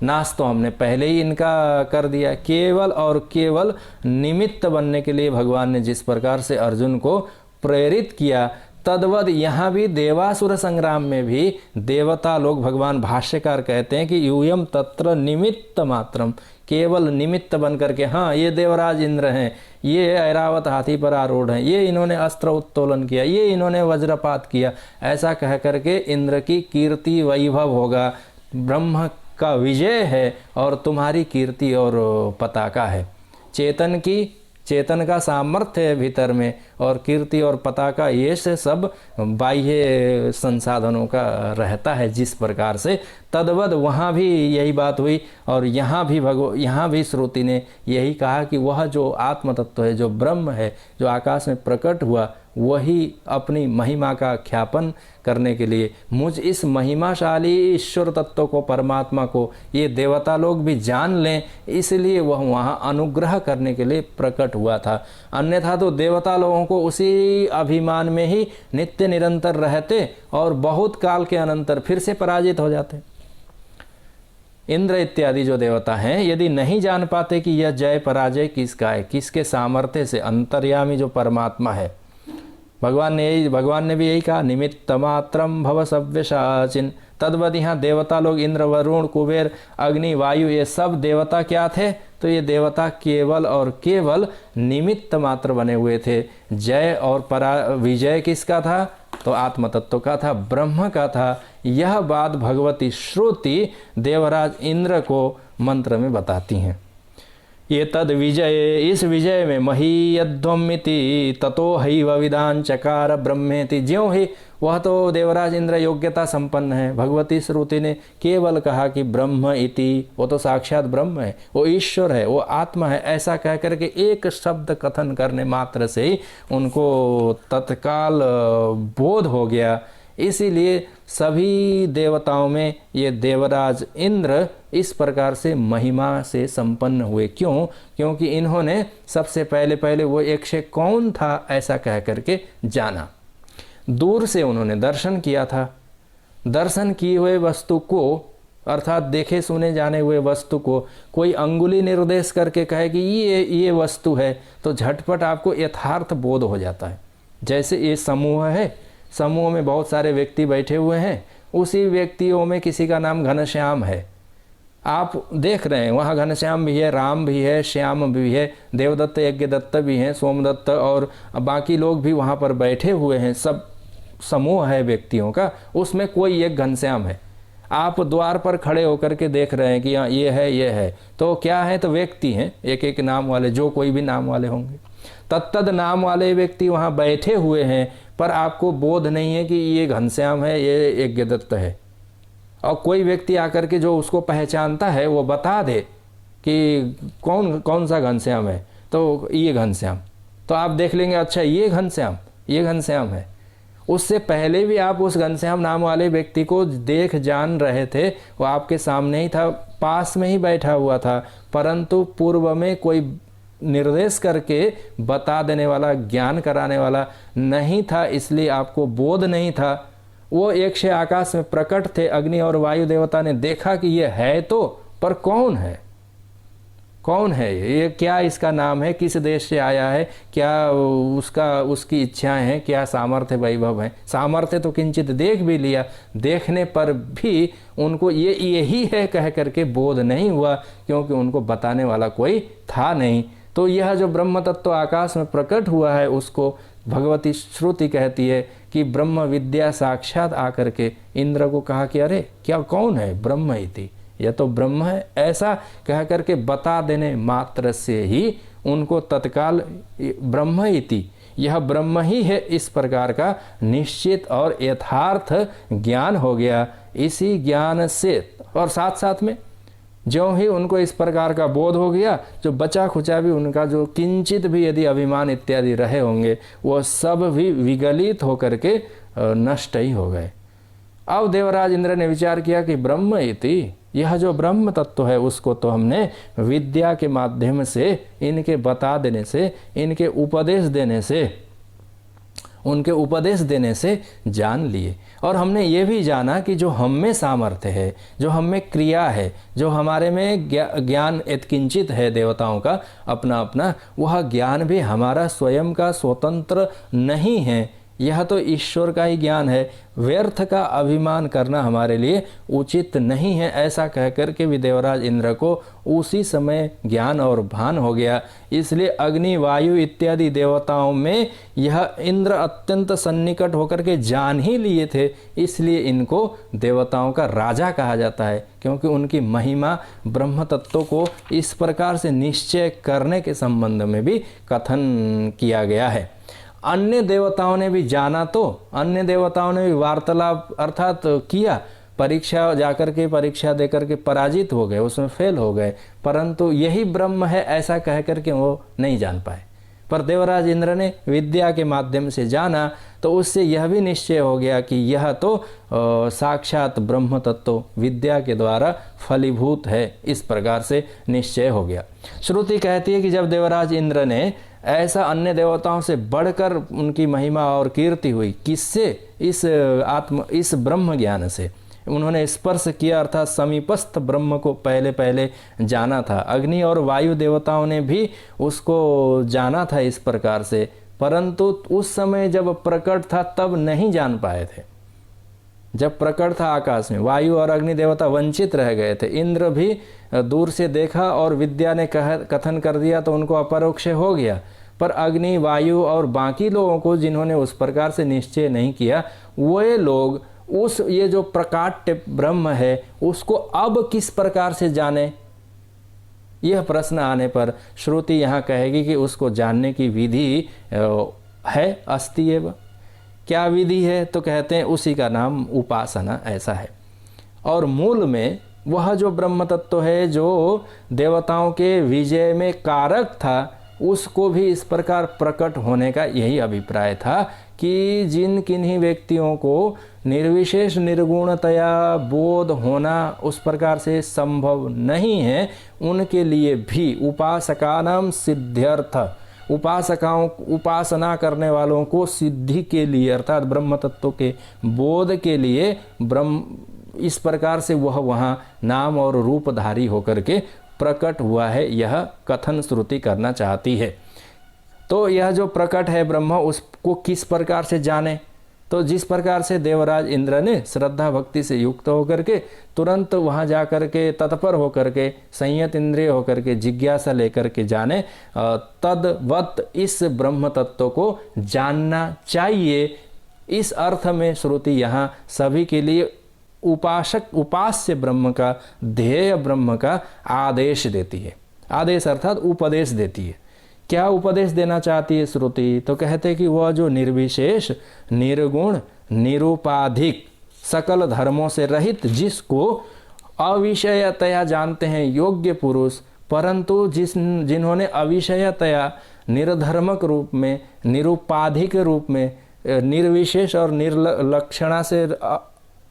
नाश तो हमने पहले ही इनका कर दिया। केवल और केवल निमित्त बनने के लिए भगवान ने जिस प्रकार से अर्जुन को प्रेरित किया, तद्वद यहाँ भी देवासुर संग्राम में भी देवता लोग, भगवान भाष्यकार कहते हैं कि यूयम तत्र निमित्त मात्रम, केवल निमित्त बन करके, हाँ ये देवराज इंद्र हैं, ये ऐरावत हाथी पर आरूढ़ हैं, ये इन्होंने अस्त्र उत्तोलन किया, ये इन्होंने वज्रपात किया, ऐसा कह करके इंद्र की कीर्ति वैभव होगा, ब्रह्म का विजय है और तुम्हारी कीर्ति और पताका है। चेतन का सामर्थ्य है भीतर में, और कीर्ति और पताका ये से सब बाह्य संसाधनों का रहता है जिस प्रकार से, तद्वद वहाँ भी यही बात हुई। और यहाँ भी श्रुति ने यही कहा कि वह जो आत्म तत्व है, जो ब्रह्म है, जो आकाश में प्रकट हुआ, वही अपनी महिमा का ख्यापन करने के लिए, मुझ इस महिमाशाली ईश्वर तत्व को, परमात्मा को ये देवता लोग भी जान लें, इसलिए वह वहाँ अनुग्रह करने के लिए प्रकट हुआ था। अन्यथा तो देवता लोगों को उसी अभिमान में ही नित्य निरंतर रहते और बहुत काल के अनंतर फिर से पराजित हो जाते। इंद्र इत्यादि जो देवता हैं, यदि नहीं जान पाते कि यह जय पराजय किसका है, किसके सामर्थ्य से, अंतर्यामी जो परमात्मा है, भगवान ने भी यही कहा निमित्त मात्रम भव सव्यसाचिन। तद्वद यहाँ देवता लोग, इंद्र, वरुण, कुबेर, अग्नि, वायु, ये सब देवता क्या थे? तो ये देवता केवल और केवल निमित्त मात्र बने हुए थे। जय और विजय किसका था? तो आत्म तत्व का था, ब्रह्म का था। यह बात भगवती श्रुति देवराज इंद्र को मंत्र में बताती हैं। ये तद विजय, इस विजय में महीयध्वमिति ततो हैव विदान चकार ब्रह्मेति, ज्यों ही वह तो देवराज इंद्र योग्यता संपन्न है, भगवती श्रुति ने केवल कहा कि ब्रह्म इति, वो तो साक्षात ब्रह्म है, वो ईश्वर है, वो आत्मा है, ऐसा कह करके एक शब्द कथन करने मात्र से ही उनको तत्काल बोध हो गया। इसीलिए सभी देवताओं में ये देवराज इंद्र इस प्रकार से महिमा से संपन्न हुए। क्यों? क्योंकि इन्होंने सबसे पहले वो एक से कौन था ऐसा कह करके जाना। दूर से उन्होंने दर्शन किया था। दर्शन किए हुए वस्तु को, अर्थात देखे सुने जाने हुए वस्तु को कोई अंगुली निर्देश करके कहे कि ये वस्तु है, तो झटपट आपको यथार्थ बोध हो जाता है। जैसे ये समूह है, समूह में बहुत सारे व्यक्ति बैठे हुए हैं, उसी व्यक्तियों में किसी का नाम घनश्याम है, आप देख रहे हैं वहाँ घनश्याम भी है, राम भी है, श्याम भी है, देवदत्त, यज्ञदत्त भी हैं, सोमदत्त और बाकी लोग भी वहाँ पर बैठे हुए हैं। सब समूह है व्यक्तियों का, उसमें कोई एक घनश्याम है। आप द्वार पर खड़े होकर के देख रहे हैं कि हाँ ये है, तो क्या है? तो व्यक्ति हैं, एक एक नाम वाले, जो कोई भी नाम वाले होंगे। तत्तद नाम वाले व्यक्ति वहाँ बैठे हुए हैं, पर आपको बोध नहीं है कि ये घनश्याम है, ये यज्ञदत्त है। और कोई व्यक्ति आकर के जो उसको पहचानता है वो बता दे कि कौन सा घनश्याम है, तो ये घनश्याम, तो आप देख लेंगे अच्छा ये घनश्याम है। उससे पहले भी आप उस घनश्याम नाम वाले व्यक्ति को देख जान रहे थे, वो आपके सामने ही था, पास में ही बैठा हुआ था, परंतु पूर्व में कोई निर्देश करके बता देने वाला, ज्ञान कराने वाला नहीं था, इसलिए आपको बोध नहीं था। वो एक से आकाश में प्रकट थे, अग्नि और वायु देवता ने देखा कि ये है तो, पर कौन है ये, क्या इसका नाम है, किस देश से आया है, क्या उसकी इच्छाएं हैं, क्या सामर्थ्य वैभव है। सामर्थ्य तो किंचित देख भी लिया, देखने पर भी उनको ये यही है कह करके बोध नहीं हुआ, क्योंकि उनको बताने वाला कोई था नहीं। तो यह जो ब्रह्म तत्व आकाश में प्रकट हुआ है, उसको भगवती श्रुति कहती है कि ब्रह्म विद्या साक्षात आकर के इंद्र को कहा कि अरे क्या कौन है, ब्रह्म इति, यह तो ब्रह्म है, ऐसा कह करके बता देने मात्र से ही उनको तत्काल ब्रह्म इति, यह ब्रह्म ही है, इस प्रकार का निश्चित और यथार्थ ज्ञान हो गया। इसी ज्ञान से और साथ साथ में ज्यों ही उनको इस प्रकार का बोध हो गया, जो बचा खुचा भी उनका जो किंचित भी यदि अभिमान इत्यादि रहे होंगे, वो सब भी विगलित होकर के नष्ट ही हो गए। अब देवराज इंद्र ने विचार किया कि ब्रह्म इति, यह जो ब्रह्म तत्व है उसको तो हमने विद्या के माध्यम से, इनके बता देने से, इनके उपदेश देने से, उनके उपदेश देने से जान लिए। और हमने ये भी जाना कि जो हम में सामर्थ्य है, जो हम में क्रिया है, जो हमारे में ज्ञान यत्किंचित है देवताओं का अपना अपना, वह ज्ञान भी हमारा स्वयं का स्वतंत्र नहीं है, यह तो ईश्वर का ही ज्ञान है। व्यर्थ का अभिमान करना हमारे लिए उचित नहीं है, ऐसा कहकर के भी देवराज इंद्र को उसी समय ज्ञान और भान हो गया। इसलिए अग्नि वायु इत्यादि देवताओं में यह इंद्र अत्यंत सन्निकट होकर के जान ही लिए थे, इसलिए इनको देवताओं का राजा कहा जाता है, क्योंकि उनकी महिमा ब्रह्म तत्व को इस प्रकार से निश्चय करने के संबंध में भी कथन किया गया है। अन्य देवताओं ने भी जाना, तो अन्य देवताओं ने भी वार्तालाप अर्थात किया, परीक्षा जाकर के परीक्षा देकर के पराजित हो गए, उसमें फेल हो गए, परंतु यही ब्रह्म है ऐसा कह करके वो नहीं जान पाए। पर देवराज इंद्र ने विद्या के माध्यम से जाना, तो उससे यह भी निश्चय हो गया कि यह तो साक्षात ब्रह्म तत्व विद्या के द्वारा फलीभूत है, इस प्रकार से निश्चय हो गया। श्रुति कहती है कि जब देवराज इंद्र ने ऐसा अन्य देवताओं से बढ़कर उनकी महिमा और कीर्ति हुई, किससे? इस ब्रह्म ज्ञान से उन्होंने स्पर्श किया, अर्थात समीपस्थ ब्रह्म को पहले जाना था। अग्नि और वायु देवताओं ने भी उसको जाना था इस प्रकार से, परंतु उस समय जब प्रकट था तब नहीं जान पाए थे। जब प्रकट था आकाश में, वायु और अग्नि देवता वंचित रह गए थे। इंद्र भी दूर से देखा और विद्या ने कथन कर दिया तो उनको अपरोक्ष हो गया, पर अग्नि वायु और बाकी लोगों को जिन्होंने उस प्रकार से निश्चय नहीं किया, वे लोग ये जो प्रकाट्य ब्रह्म है उसको अब किस प्रकार से जाने, यह प्रश्न आने पर श्रुति यहाँ कहेगी कि उसको जानने की विधि है, अस्ति एव। क्या विधि है? तो कहते हैं उसी का नाम उपासना ऐसा है। और मूल में वह जो ब्रह्म तत्व है जो देवताओं के विजय में कारक था, उसको भी इस प्रकार प्रकट होने का यही अभिप्राय था कि जिन किन्हीं व्यक्तियों को निर्विशेष निर्गुणतया बोध होना उस प्रकार से संभव नहीं है, उनके लिए भी उपासकानां सिद्ध्यर्थ, उपासना करने वालों को सिद्धि के लिए अर्थात ब्रह्म तत्व के बोध के लिए ब्रह्म इस प्रकार से वह वहाँ नाम और रूपधारी होकर के प्रकट हुआ है, यह कथन श्रुति करना चाहती है। तो यह जो प्रकट है ब्रह्म, उसको किस प्रकार से जाने? तो जिस प्रकार से देवराज इंद्र ने श्रद्धा भक्ति से युक्त होकर के तुरंत वहाँ जा कर के तत्पर होकर के संयत इंद्रिय होकर के जिज्ञासा लेकर के जाने, तद्वत इस ब्रह्म तत्व को जानना चाहिए। इस अर्थ में श्रुति यहाँ सभी के लिए उपास्य ब्रह्म का, ध्येय ब्रह्म का आदेश देती है। आदेश अर्थात उपदेश देती है। क्या उपदेश देना चाहती है श्रुति? तो कहते कि वह जो निर्विशेष, निर्गुण, निरुपाधिक, सकल धर्मों से रहित, जिसको अविषयतया जानते हैं योग्य पुरुष, परंतु जिन्होंने अविषयतया निर्धर्मक रूप में, निरुपाधिक रूप में, निर्विशेष और निर्लक्षणा से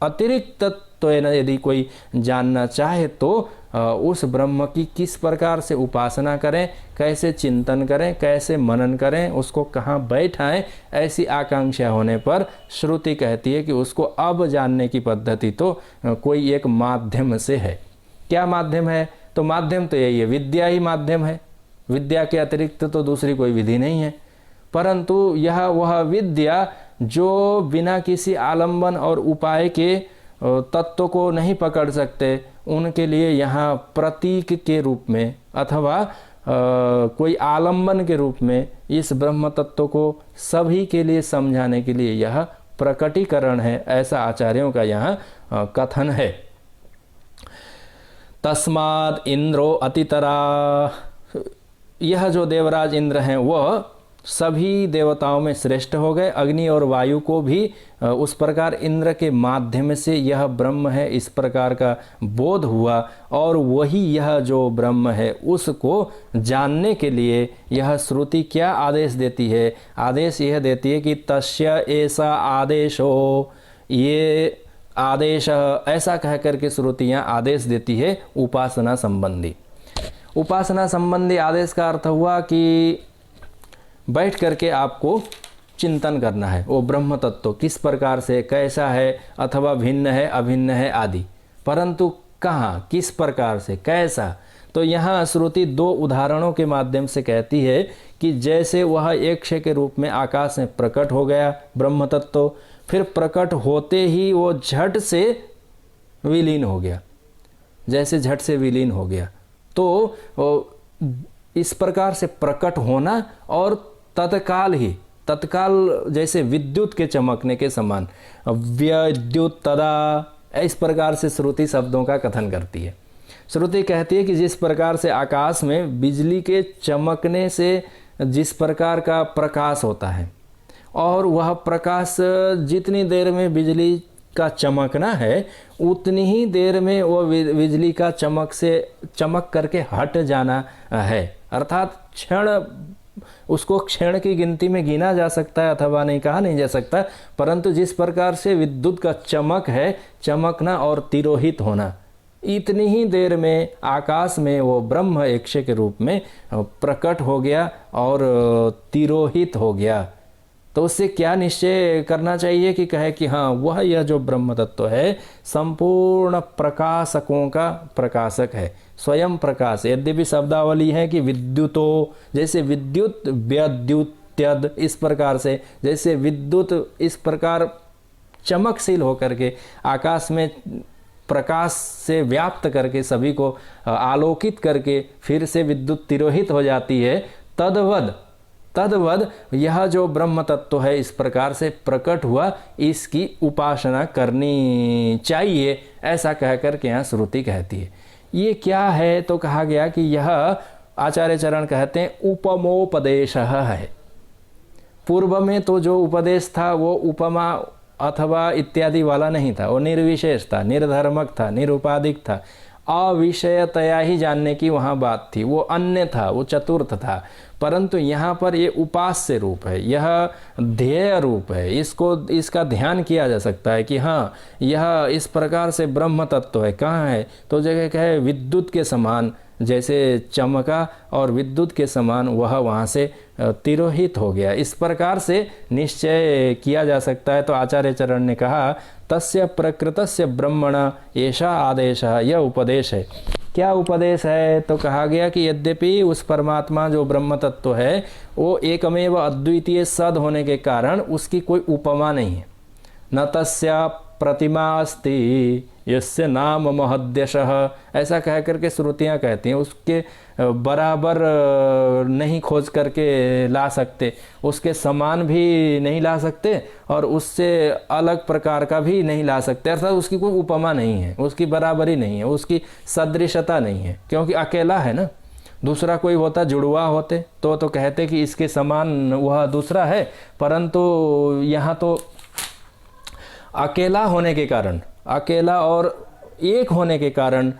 अतिरिक्त तत्व यदि कोई जानना चाहे तो उस ब्रह्म की किस प्रकार से उपासना करें, कैसे चिंतन करें, कैसे मनन करें, उसको कहाँ बैठाएं, ऐसी आकांक्षा होने पर श्रुति कहती है कि उसको अब जानने की पद्धति तो कोई एक माध्यम से है। क्या माध्यम है? तो माध्यम तो यही है, विद्या ही माध्यम है। विद्या के अतिरिक्त तो दूसरी कोई विधि नहीं है। परंतु यह वह विद्या जो बिना किसी आलंबन और उपाय के तत्व को नहीं पकड़ सकते, उनके लिए यहाँ प्रतीक के रूप में अथवा कोई आलंबन के रूप में इस ब्रह्म तत्व को सभी के लिए समझाने के लिए यह प्रकटीकरण है, ऐसा आचार्यों का यहाँ कथन है। तस्माद इंद्रो अतितरा, यह जो देवराज इंद्र हैं वह सभी देवताओं में श्रेष्ठ हो गए। अग्नि और वायु को भी उस प्रकार इंद्र के माध्यम से यह ब्रह्म है इस प्रकार का बोध हुआ, और वही यह जो ब्रह्म है उसको जानने के लिए यह श्रुति क्या आदेश देती है? आदेश यह देती है कि तस्य ऐसा आदेशो, ये आदेश ऐसा कह करके श्रुतियाँ आदेश देती है उपासना संबंधी। उपासना संबंधी आदेश का अर्थ हुआ कि बैठ करके आपको चिंतन करना है वो ब्रह्म तत्व किस प्रकार से, कैसा है, अथवा भिन्न है, अभिन्न है आदि। परंतु कहाँ, किस प्रकार से, कैसा? तो यहाँ श्रुति दो उदाहरणों के माध्यम से कहती है कि जैसे वह एक क्षय के रूप में आकाश में प्रकट हो गया ब्रह्म तत्व, फिर प्रकट होते ही वो झट से विलीन हो गया, जैसे झट से विलीन हो गया। तो इस प्रकार से प्रकट होना और तत्काल जैसे विद्युत के चमकने के समान, विद्युत तदा, इस प्रकार से श्रुति शब्दों का कथन करती है। श्रुति कहती है कि जिस प्रकार से आकाश में बिजली के चमकने से जिस प्रकार का प्रकाश होता है, और वह प्रकाश जितनी देर में बिजली का चमकना है उतनी ही देर में वो बिजली का चमक करके हट जाना है, अर्थात उसको क्षण की गिनती में गिना जा सकता है अथवा नहीं कहा नहीं जा सकता। परंतु जिस प्रकार से विद्युत का चमक है, चमकना और तिरोहित होना, इतनी ही देर में आकाश में वो ब्रह्म अक्षय के रूप में प्रकट हो गया और तिरोहित हो गया। तो उससे क्या निश्चय करना चाहिए कि कहे कि हाँ, वह यह जो ब्रह्म तत्व है संपूर्ण प्रकाशकों का प्रकाशक है, स्वयं प्रकाश। यद्यपि शब्दावली है कि विद्युतो, जैसे विद्युत, व्यद्युत्यद, इस प्रकार से जैसे विद्युत इस प्रकार चमकशील होकर के आकाश में प्रकाश से व्याप्त करके सभी को आलोकित करके फिर से विद्युत तिरोहित हो जाती है, तद्वद यह जो ब्रह्म तत्व है इस प्रकार से प्रकट हुआ, इसकी उपासना करनी चाहिए, ऐसा कह कर के यहाँ श्रुति कहती है। ये क्या है? तो कहा गया कि यह आचार्य चरण कहते हैं उपमोपदेश है। पूर्व में तो जो उपदेश था वो उपमा अथवा इत्यादि वाला नहीं था, वो निर्विशेष था, निर्धर्मक था, निरुपाधिक था, अविषयतया ही जानने की वहाँ बात थी, वो अन्य था, वो चतुर्थ था। परंतु यहाँ पर ये उपास्य रूप है, यह ध्येय रूप है, इसका ध्यान किया जा सकता है कि हाँ, यह इस प्रकार से ब्रह्म तत्व है। कहाँ है? तो जगह कहे विद्युत के समान जैसे चमका और विद्युत के समान वह वहाँ से तिरोहित हो गया, इस प्रकार से निश्चय किया जा सकता है। तो आचार्य चरण ने कहा तस्य प्रकृतस्य ब्रह्मण ऐसा आदेश, यह उपदेश है। क्या उपदेश है? तो कहा गया कि यद्यपि उस परमात्मा जो ब्रह्म तत्व है वो एकमेव अद्वितीय सद होने के कारण उसकी कोई उपमा नहीं है, न तस्य प्रतिमा अस्ति यस्य नाम महद्यशः, ऐसा कह करके श्रुतियाँ कहती हैं। उसके बराबर नहीं खोज करके ला सकते, उसके समान भी नहीं ला सकते और उससे अलग प्रकार का भी नहीं ला सकते, अर्थात उसकी कोई उपमा नहीं है, उसकी बराबरी नहीं है, उसकी सदृशता नहीं है, क्योंकि अकेला है ना। दूसरा कोई होता, जुड़वा होते तो कहते कि इसके समान वह दूसरा है, परंतु यहाँ तो अकेला होने के कारण, अकेला और एक होने के कारण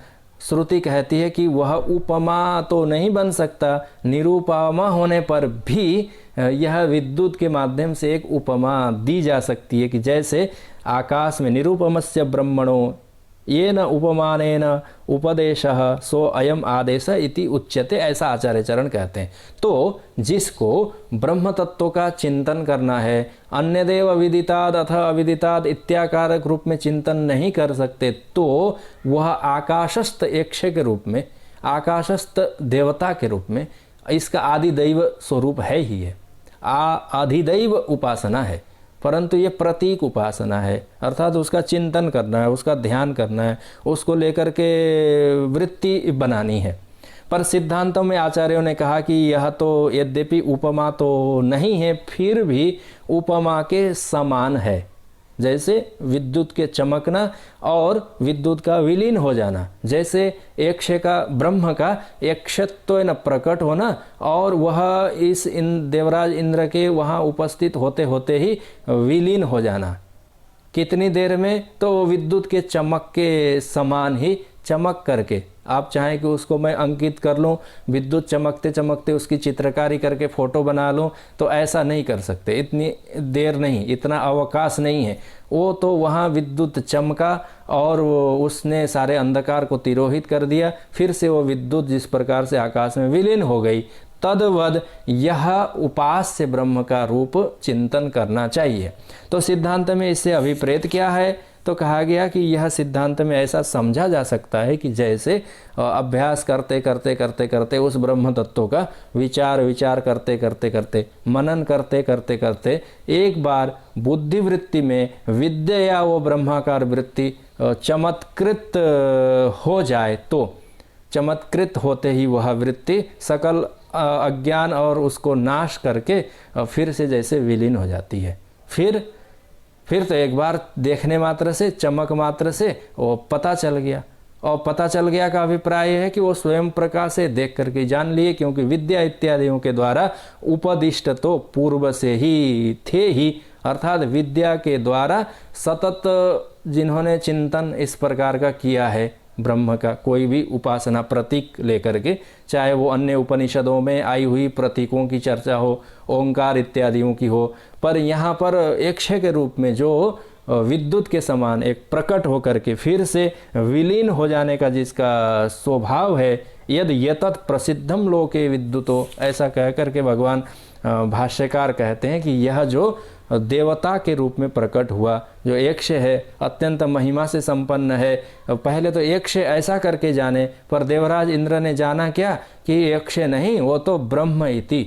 श्रुति कहती है कि वह उपमा तो नहीं बन सकता, निरूपमा होने पर भी यह विद्युत के माध्यम से एक उपमा दी जा सकती है कि जैसे आकाश में निरूपमस्य ब्रह्मणो येन उपमानेन उपदेशः सो अयम आदेश इति उच्यते, ऐसा आचार्य चरण कहते हैं। तो जिसको ब्रह्म तत्व का चिंतन करना है, अन्य देव विदिताद अथ अविदिताद इत्याकारक रूप में चिंतन नहीं कर सकते, तो वह आकाशस्थ यक्ष के रूप में, आकाशस्थ देवता के रूप में, इसका आदिदैव स्वरूप है ही है, आधिदैव उपासना है, परंतु ये प्रतीक उपासना है, अर्थात उसका चिंतन करना है, उसका ध्यान करना है, उसको लेकर के वृत्ति बनानी है। पर सिद्धांतों में आचार्यों ने कहा कि यह तो यद्यपि उपमा तो नहीं है, फिर भी उपमा के समान है। जैसे विद्युत के चमकना और विद्युत का विलीन हो जाना, जैसे यक्ष का, ब्रह्म का यक्षत्व न प्रकट होना और वह इस देवराज इंद्र के वहाँ उपस्थित होते होते ही विलीन हो जाना, कितनी देर में, तो विद्युत के चमक के समान ही चमक करके, आप चाहें कि उसको मैं अंकित कर लूँ, विद्युत चमकते चमकते उसकी चित्रकारी करके फ़ोटो बना लूँ, तो ऐसा नहीं कर सकते, इतनी देर नहीं, इतना अवकाश नहीं है। वो तो वहाँ विद्युत चमका और उसने सारे अंधकार को तिरोहित कर दिया, फिर से वो विद्युत जिस प्रकार से आकाश में विलीन हो गई, तद्वद यह उपास्य ब्रह्म का रूप चिंतन करना चाहिए। तो सिद्धांत में इससे अभिप्रेत क्या है, तो कहा गया कि यह सिद्धांत में ऐसा समझा जा सकता है कि जैसे अभ्यास करते करते करते करते उस ब्रह्म तत्व का विचार करते करते करते, मनन करते करते करते एक बार बुद्धि वृत्ति में विद्या या वो ब्रह्माकार वृत्ति चमत्कृत हो जाए, तो चमत्कृत होते ही वह वृत्ति सकल अज्ञान और उसको नाश करके फिर से जैसे विलीन हो जाती है। फिर तो एक बार देखने मात्र से, चमक मात्र से वो पता चल गया, और पता चल गया का अभिप्राय है कि वो स्वयं प्रकाश से देख करके जान लिए, क्योंकि विद्या इत्यादियों के द्वारा उपदिष्ट तो पूर्व से ही थे ही, अर्थात विद्या के द्वारा सतत जिन्होंने चिंतन इस प्रकार का किया है ब्रह्म का, कोई भी उपासना प्रतीक लेकर के, चाहे वो अन्य उपनिषदों में आई हुई प्रतीकों की चर्चा हो, ओंकार इत्यादियों की हो, पर यहाँ पर यक्ष के रूप में जो विद्युत के समान एक प्रकट होकर के फिर से विलीन हो जाने का जिसका स्वभाव है, यद यतत प्रसिद्धम लोके विद्युतो, ऐसा कह करके भगवान भाष्यकार कहते हैं कि यह जो देवता के रूप में प्रकट हुआ, जो यक्ष है, अत्यंत महिमा से संपन्न है। पहले तो यक्ष ऐसा करके जाने, पर देवराज इंद्र ने जाना क्या कि यक्ष नहीं, वो तो ब्रह्म इति,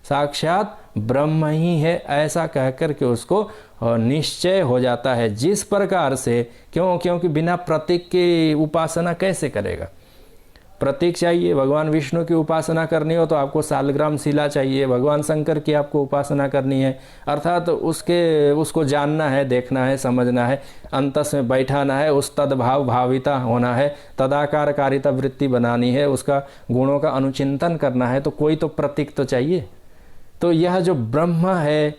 साक्षात ब्रह्म ही है, ऐसा कहकर के उसको निश्चय हो जाता है। जिस प्रकार से, क्योंकि बिना प्रतीक की उपासना कैसे करेगा, प्रतीक चाहिए। भगवान विष्णु की उपासना करनी हो तो आपको सालग्राम शिला चाहिए, भगवान शंकर की आपको उपासना करनी है, अर्थात उसको जानना है, देखना है, समझना है, अंतस में बैठाना है, उस तद्भाव भाविता होना है, तदाकार कारिता वृत्ति बनानी है, उसका गुणों का अनुचिंतन करना है, तो कोई तो प्रतीक तो चाहिए। तो यह जो ब्रह्म है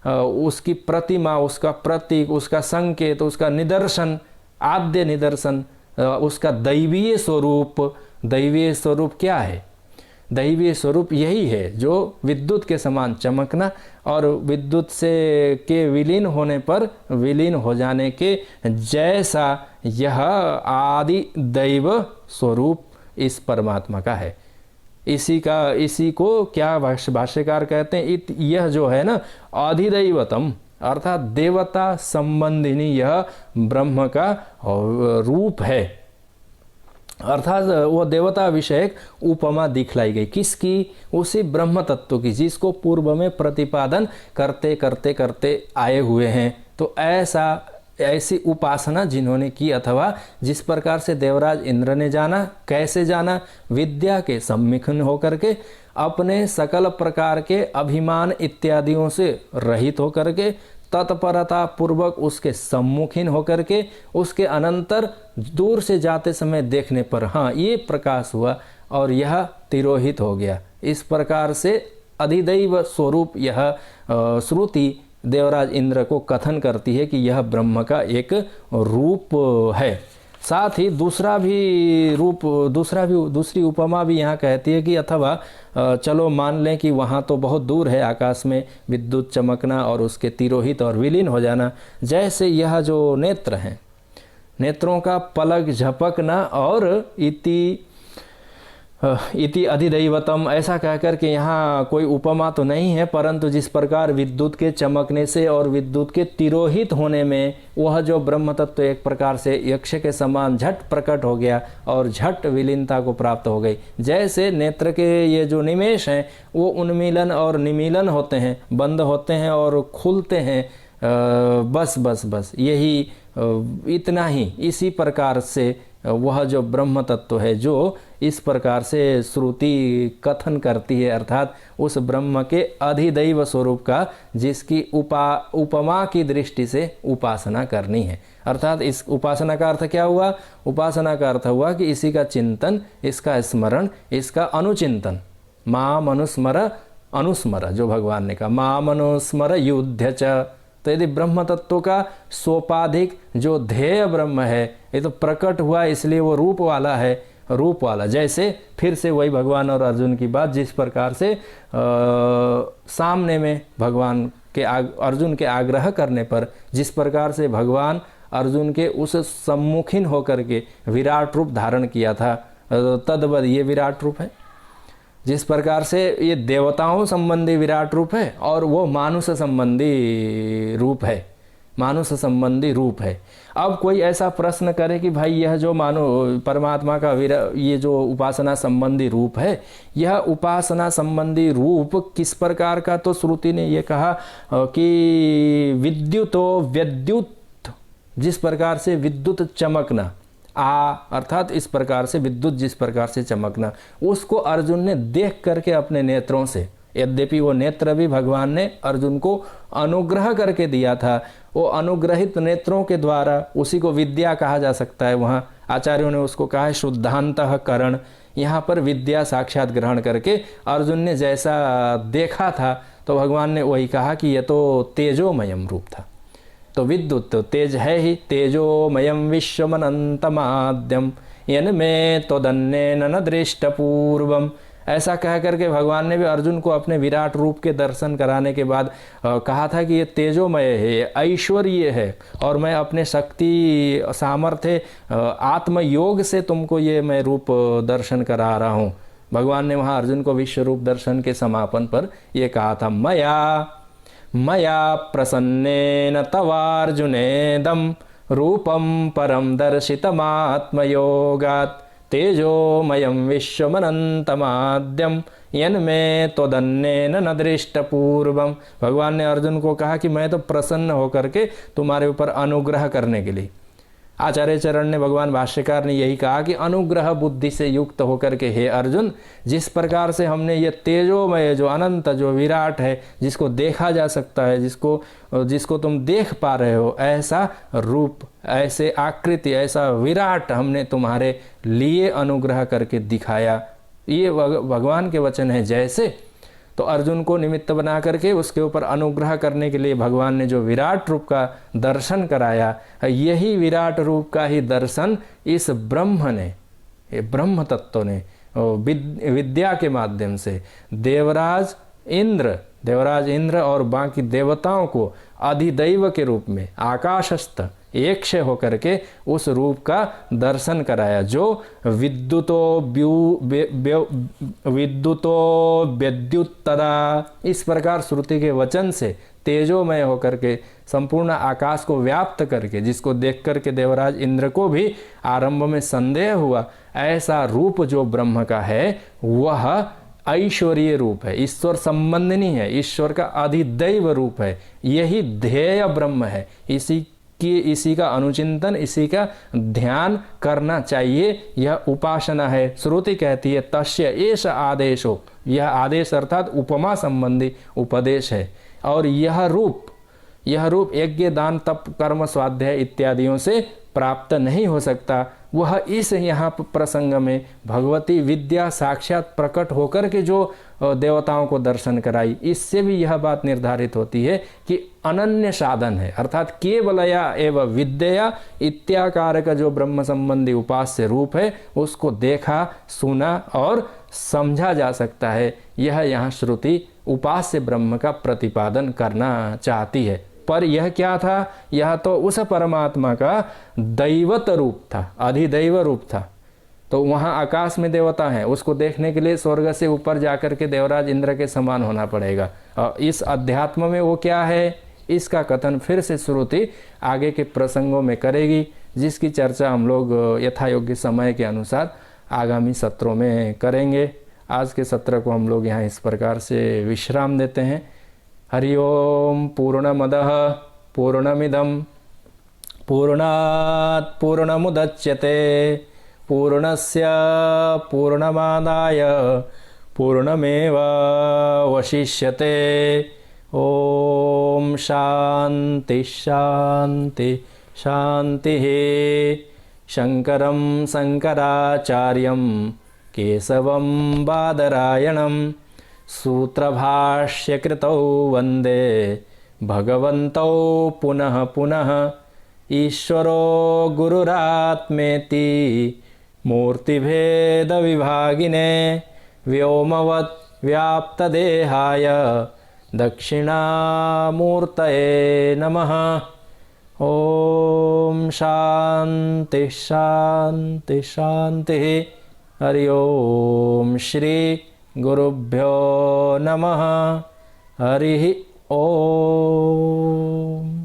उसकी प्रतिमा, उसका प्रतीक, उसका संकेत, उसका निदर्शन, आद्य निदर्शन, उसका दैवीय स्वरूप क्या है? दैवीय स्वरूप यही है जो विद्युत के समान चमकना और विद्युत के विलीन होने पर विलीन हो जाने के जैसा यह आदि दैव स्वरूप इस परमात्मा का है। इसी को क्या भाष्यकार कहते हैं, यह जो है ना अधिदैवतम, अर्थात देवता संबंधिनी यह ब्रह्म का रूप है, अर्थात वह देवता विषयक उपमा दिखलाई गई। किसकी? उसी ब्रह्म तत्व की, जिसको पूर्व में प्रतिपादन करते करते करते आए हुए हैं। तो ऐसा ऐसी उपासना जिन्होंने की अथवा जिस प्रकार से देवराज इंद्र ने जाना, कैसे जाना, विद्या के सम्मुखीन होकर के, अपने सकल प्रकार के अभिमान इत्यादियों से रहित होकर के, तत्परता पूर्वक उसके सम्मुखीन होकर के, उसके अनंतर दूर से जाते समय देखने पर हाँ ये प्रकाश हुआ और यह तिरोहित हो गया। इस प्रकार से अधिदैव स्वरूप यह श्रुति देवराज इंद्र को कथन करती है कि यह ब्रह्म का एक रूप है। साथ ही दूसरी उपमा भी यहाँ कहती है कि अथवा चलो मान लें कि वहाँ तो बहुत दूर है, आकाश में विद्युत चमकना और उसके तिरोहित और विलीन हो जाना, जैसे यह जो नेत्र हैं, नेत्रों का पलक झपकना और इति अधिदैवतम ऐसा कहकर के यहाँ कोई उपमा तो नहीं है, परंतु जिस प्रकार विद्युत के चमकने से और विद्युत के तिरोहित होने में वह जो ब्रह्म तत्व एक प्रकार से यक्ष के समान झट प्रकट हो गया और झट विलीनता को प्राप्त हो गई, जैसे नेत्र के ये जो निमेष हैं वो उन्मीलन और निमीलन होते हैं, बंद होते हैं और खुलते हैं, बस यही इतना ही। इसी प्रकार से वह जो ब्रह्म तत्व है जो इस प्रकार से श्रुति कथन करती है, अर्थात उस ब्रह्म के अधिदैव स्वरूप का जिसकी उपमा की दृष्टि से उपासना करनी है। अर्थात इस उपासना का अर्थ क्या हुआ? उपासना का अर्थ हुआ कि इसी का चिंतन, इसका स्मरण, इसका अनुचिंतन। माम अनुस्मर जो भगवान ने कहा, माम अनुस्मर युध्य च। तो यदि ब्रह्म तत्व का सोपाधिक जो ध्येय ब्रह्म है ये तो प्रकट हुआ, इसलिए वो रूप वाला जैसे फिर से वही भगवान और अर्जुन की बात, जिस प्रकार से सामने में भगवान के अर्जुन के आग्रह करने पर जिस प्रकार से भगवान अर्जुन के उस सम्मुखीन होकर के विराट रूप धारण किया था, तद्वद ये विराट रूप है। जिस प्रकार से ये देवताओं संबंधी विराट रूप है और वो मानुष संबंधी रूप है। अब कोई ऐसा प्रश्न करे कि भाई यह जो परमात्मा का ये जो उपासना संबंधी रूप है, यह उपासना संबंधी रूप किस प्रकार का? तो श्रुति ने ये कहा कि विद्युत, जिस प्रकार से विद्युत चमकना, अर्थात इस प्रकार से विद्युत जिस प्रकार से चमकना, उसको अर्जुन ने देख करके अपने नेत्रों से, यद्यपि वो नेत्र भी भगवान ने अर्जुन को अनुग्रह करके दिया था, वो अनुग्रहित नेत्रों के द्वारा, उसी को विद्या कहा जा सकता है। वहाँ आचार्यों ने उसको कहा है शुद्धांतःकरण। यहाँ पर विद्या साक्षात ग्रहण करके अर्जुन ने जैसा देखा था तो भगवान ने वही कहा कि यह तो तेजोमयम रूप था। तो विद्युत तो तेज है ही, तेजोमयम विश्वमनंतमाद्यम यन्मे त्वदन्येन न दृष्टपूर्वम। ऐसा कह करके भगवान ने भी अर्जुन को अपने विराट रूप के दर्शन कराने के बाद कहा था कि ये तेजोमय है, ऐश्वर्य है, और मैं अपने शक्ति सामर्थ्य आत्मयोग से तुमको ये मैं रूप दर्शन करा रहा हूँ। भगवान ने वहाँ अर्जुन को विश्व रूप दर्शन के समापन पर ये कहा था, मया प्रसन्नेन तवार्जुनेदं रूपं परम दर्शितमात्मयोगात् तेजोमयं विश्वमनंतमाद्यम यन्मे त्वदन्येन न दृष्टपूर्वम। भगवान ने अर्जुन को कहा कि मैं तो प्रसन्न होकर के तुम्हारे ऊपर अनुग्रह करने के लिए। आचार्य चरण ने, भगवान भाष्यकार ने यही कहा कि अनुग्रह बुद्धि से युक्त होकर के हे अर्जुन, जिस प्रकार से हमने ये तेजोमय जो अनंत जो विराट है, जिसको देखा जा सकता है, जिसको तुम देख पा रहे हो, ऐसा रूप, ऐसे आकृति, ऐसा विराट हमने तुम्हारे लिए अनुग्रह करके दिखाया। ये भगवान के वचन है। जैसे तो अर्जुन को निमित्त बना करके उसके ऊपर अनुग्रह करने के लिए भगवान ने जो विराट रूप का दर्शन कराया, यही विराट रूप का ही दर्शन इस ब्रह्म ने, ये ब्रह्म तत्व ने विद्या के माध्यम से देवराज इंद्र और बाकी देवताओं को अधिदैव के रूप में आकाशस्थ एक क्षय होकर के उस रूप का दर्शन कराया, जो विद्युतदा, इस प्रकार श्रुति के वचन से तेजोमय होकर के संपूर्ण आकाश को व्याप्त करके, जिसको देख करके देवराज इंद्र को भी आरंभ में संदेह हुआ, ऐसा रूप जो ब्रह्म का है वह ऐश्वर्य रूप है, ईश्वर संबंधी है, ईश्वर का अधिदैव रूप है। यही ध्येय ब्रह्म है। इसी कि इसी का अनुचिंतन, इसी का ध्यान करना चाहिए। यह उपासना है। श्रुति कहती है तस्य एष आदेशो, यह आदेश अर्थात उपमा संबंधी उपदेश है। और यह रूप यज्ञ दान तप कर्म स्वाध्याय इत्यादियों से प्राप्त नहीं हो सकता। वह इस यहाँ प्रसंग में भगवती विद्या साक्षात प्रकट होकर के जो देवताओं को दर्शन कराई, इससे भी यह बात निर्धारित होती है कि अनन्य साधन है, अर्थात केवलया एवं विद्या इत्याकार का जो ब्रह्म संबंधी उपास्य रूप है उसको देखा, सुना और समझा जा सकता है। यह यहाँ श्रुति उपास्य ब्रह्म का प्रतिपादन करना चाहती है। पर यह क्या था? यह तो उस परमात्मा का दैवत रूप था, अधिदैव रूप था। तो वहाँ आकाश में देवता हैं, उसको देखने के लिए स्वर्ग से ऊपर जाकर के देवराज इंद्र के समान होना पड़ेगा। और इस अध्यात्म में वो क्या है, इसका कथन फिर से श्रुति आगे के प्रसंगों में करेगी, जिसकी चर्चा हम लोग यथायोग्य समय के अनुसार आगामी सत्रों में करेंगे। आज के सत्र को हम लोग यहाँ इस प्रकार से विश्राम देते हैं। हरि ओम। पूर्णमदः पूर्णमिदं पूर्णात् पूर्णमुदच्यते पूर्णस्य पूर्णमादाय पूर्णमेवावशिष्यते। ओम शांति शांति शांतिः। शंकरं शंकराचार्यं केशवं बादरायणं सूत्रभाष्यकृतौ वन्दे भगवन्तौ पुनः पुनः। ईश्वरो गुरुरात्मेति मूर्तिभेदविभागिने व्योमवत् व्याप्तदेहाय दक्षिणामूर्तये नमः। ओम शांति शांति शांतिः। हरि ओम। श्री गुरुभ्यो नमः। हरि ओम।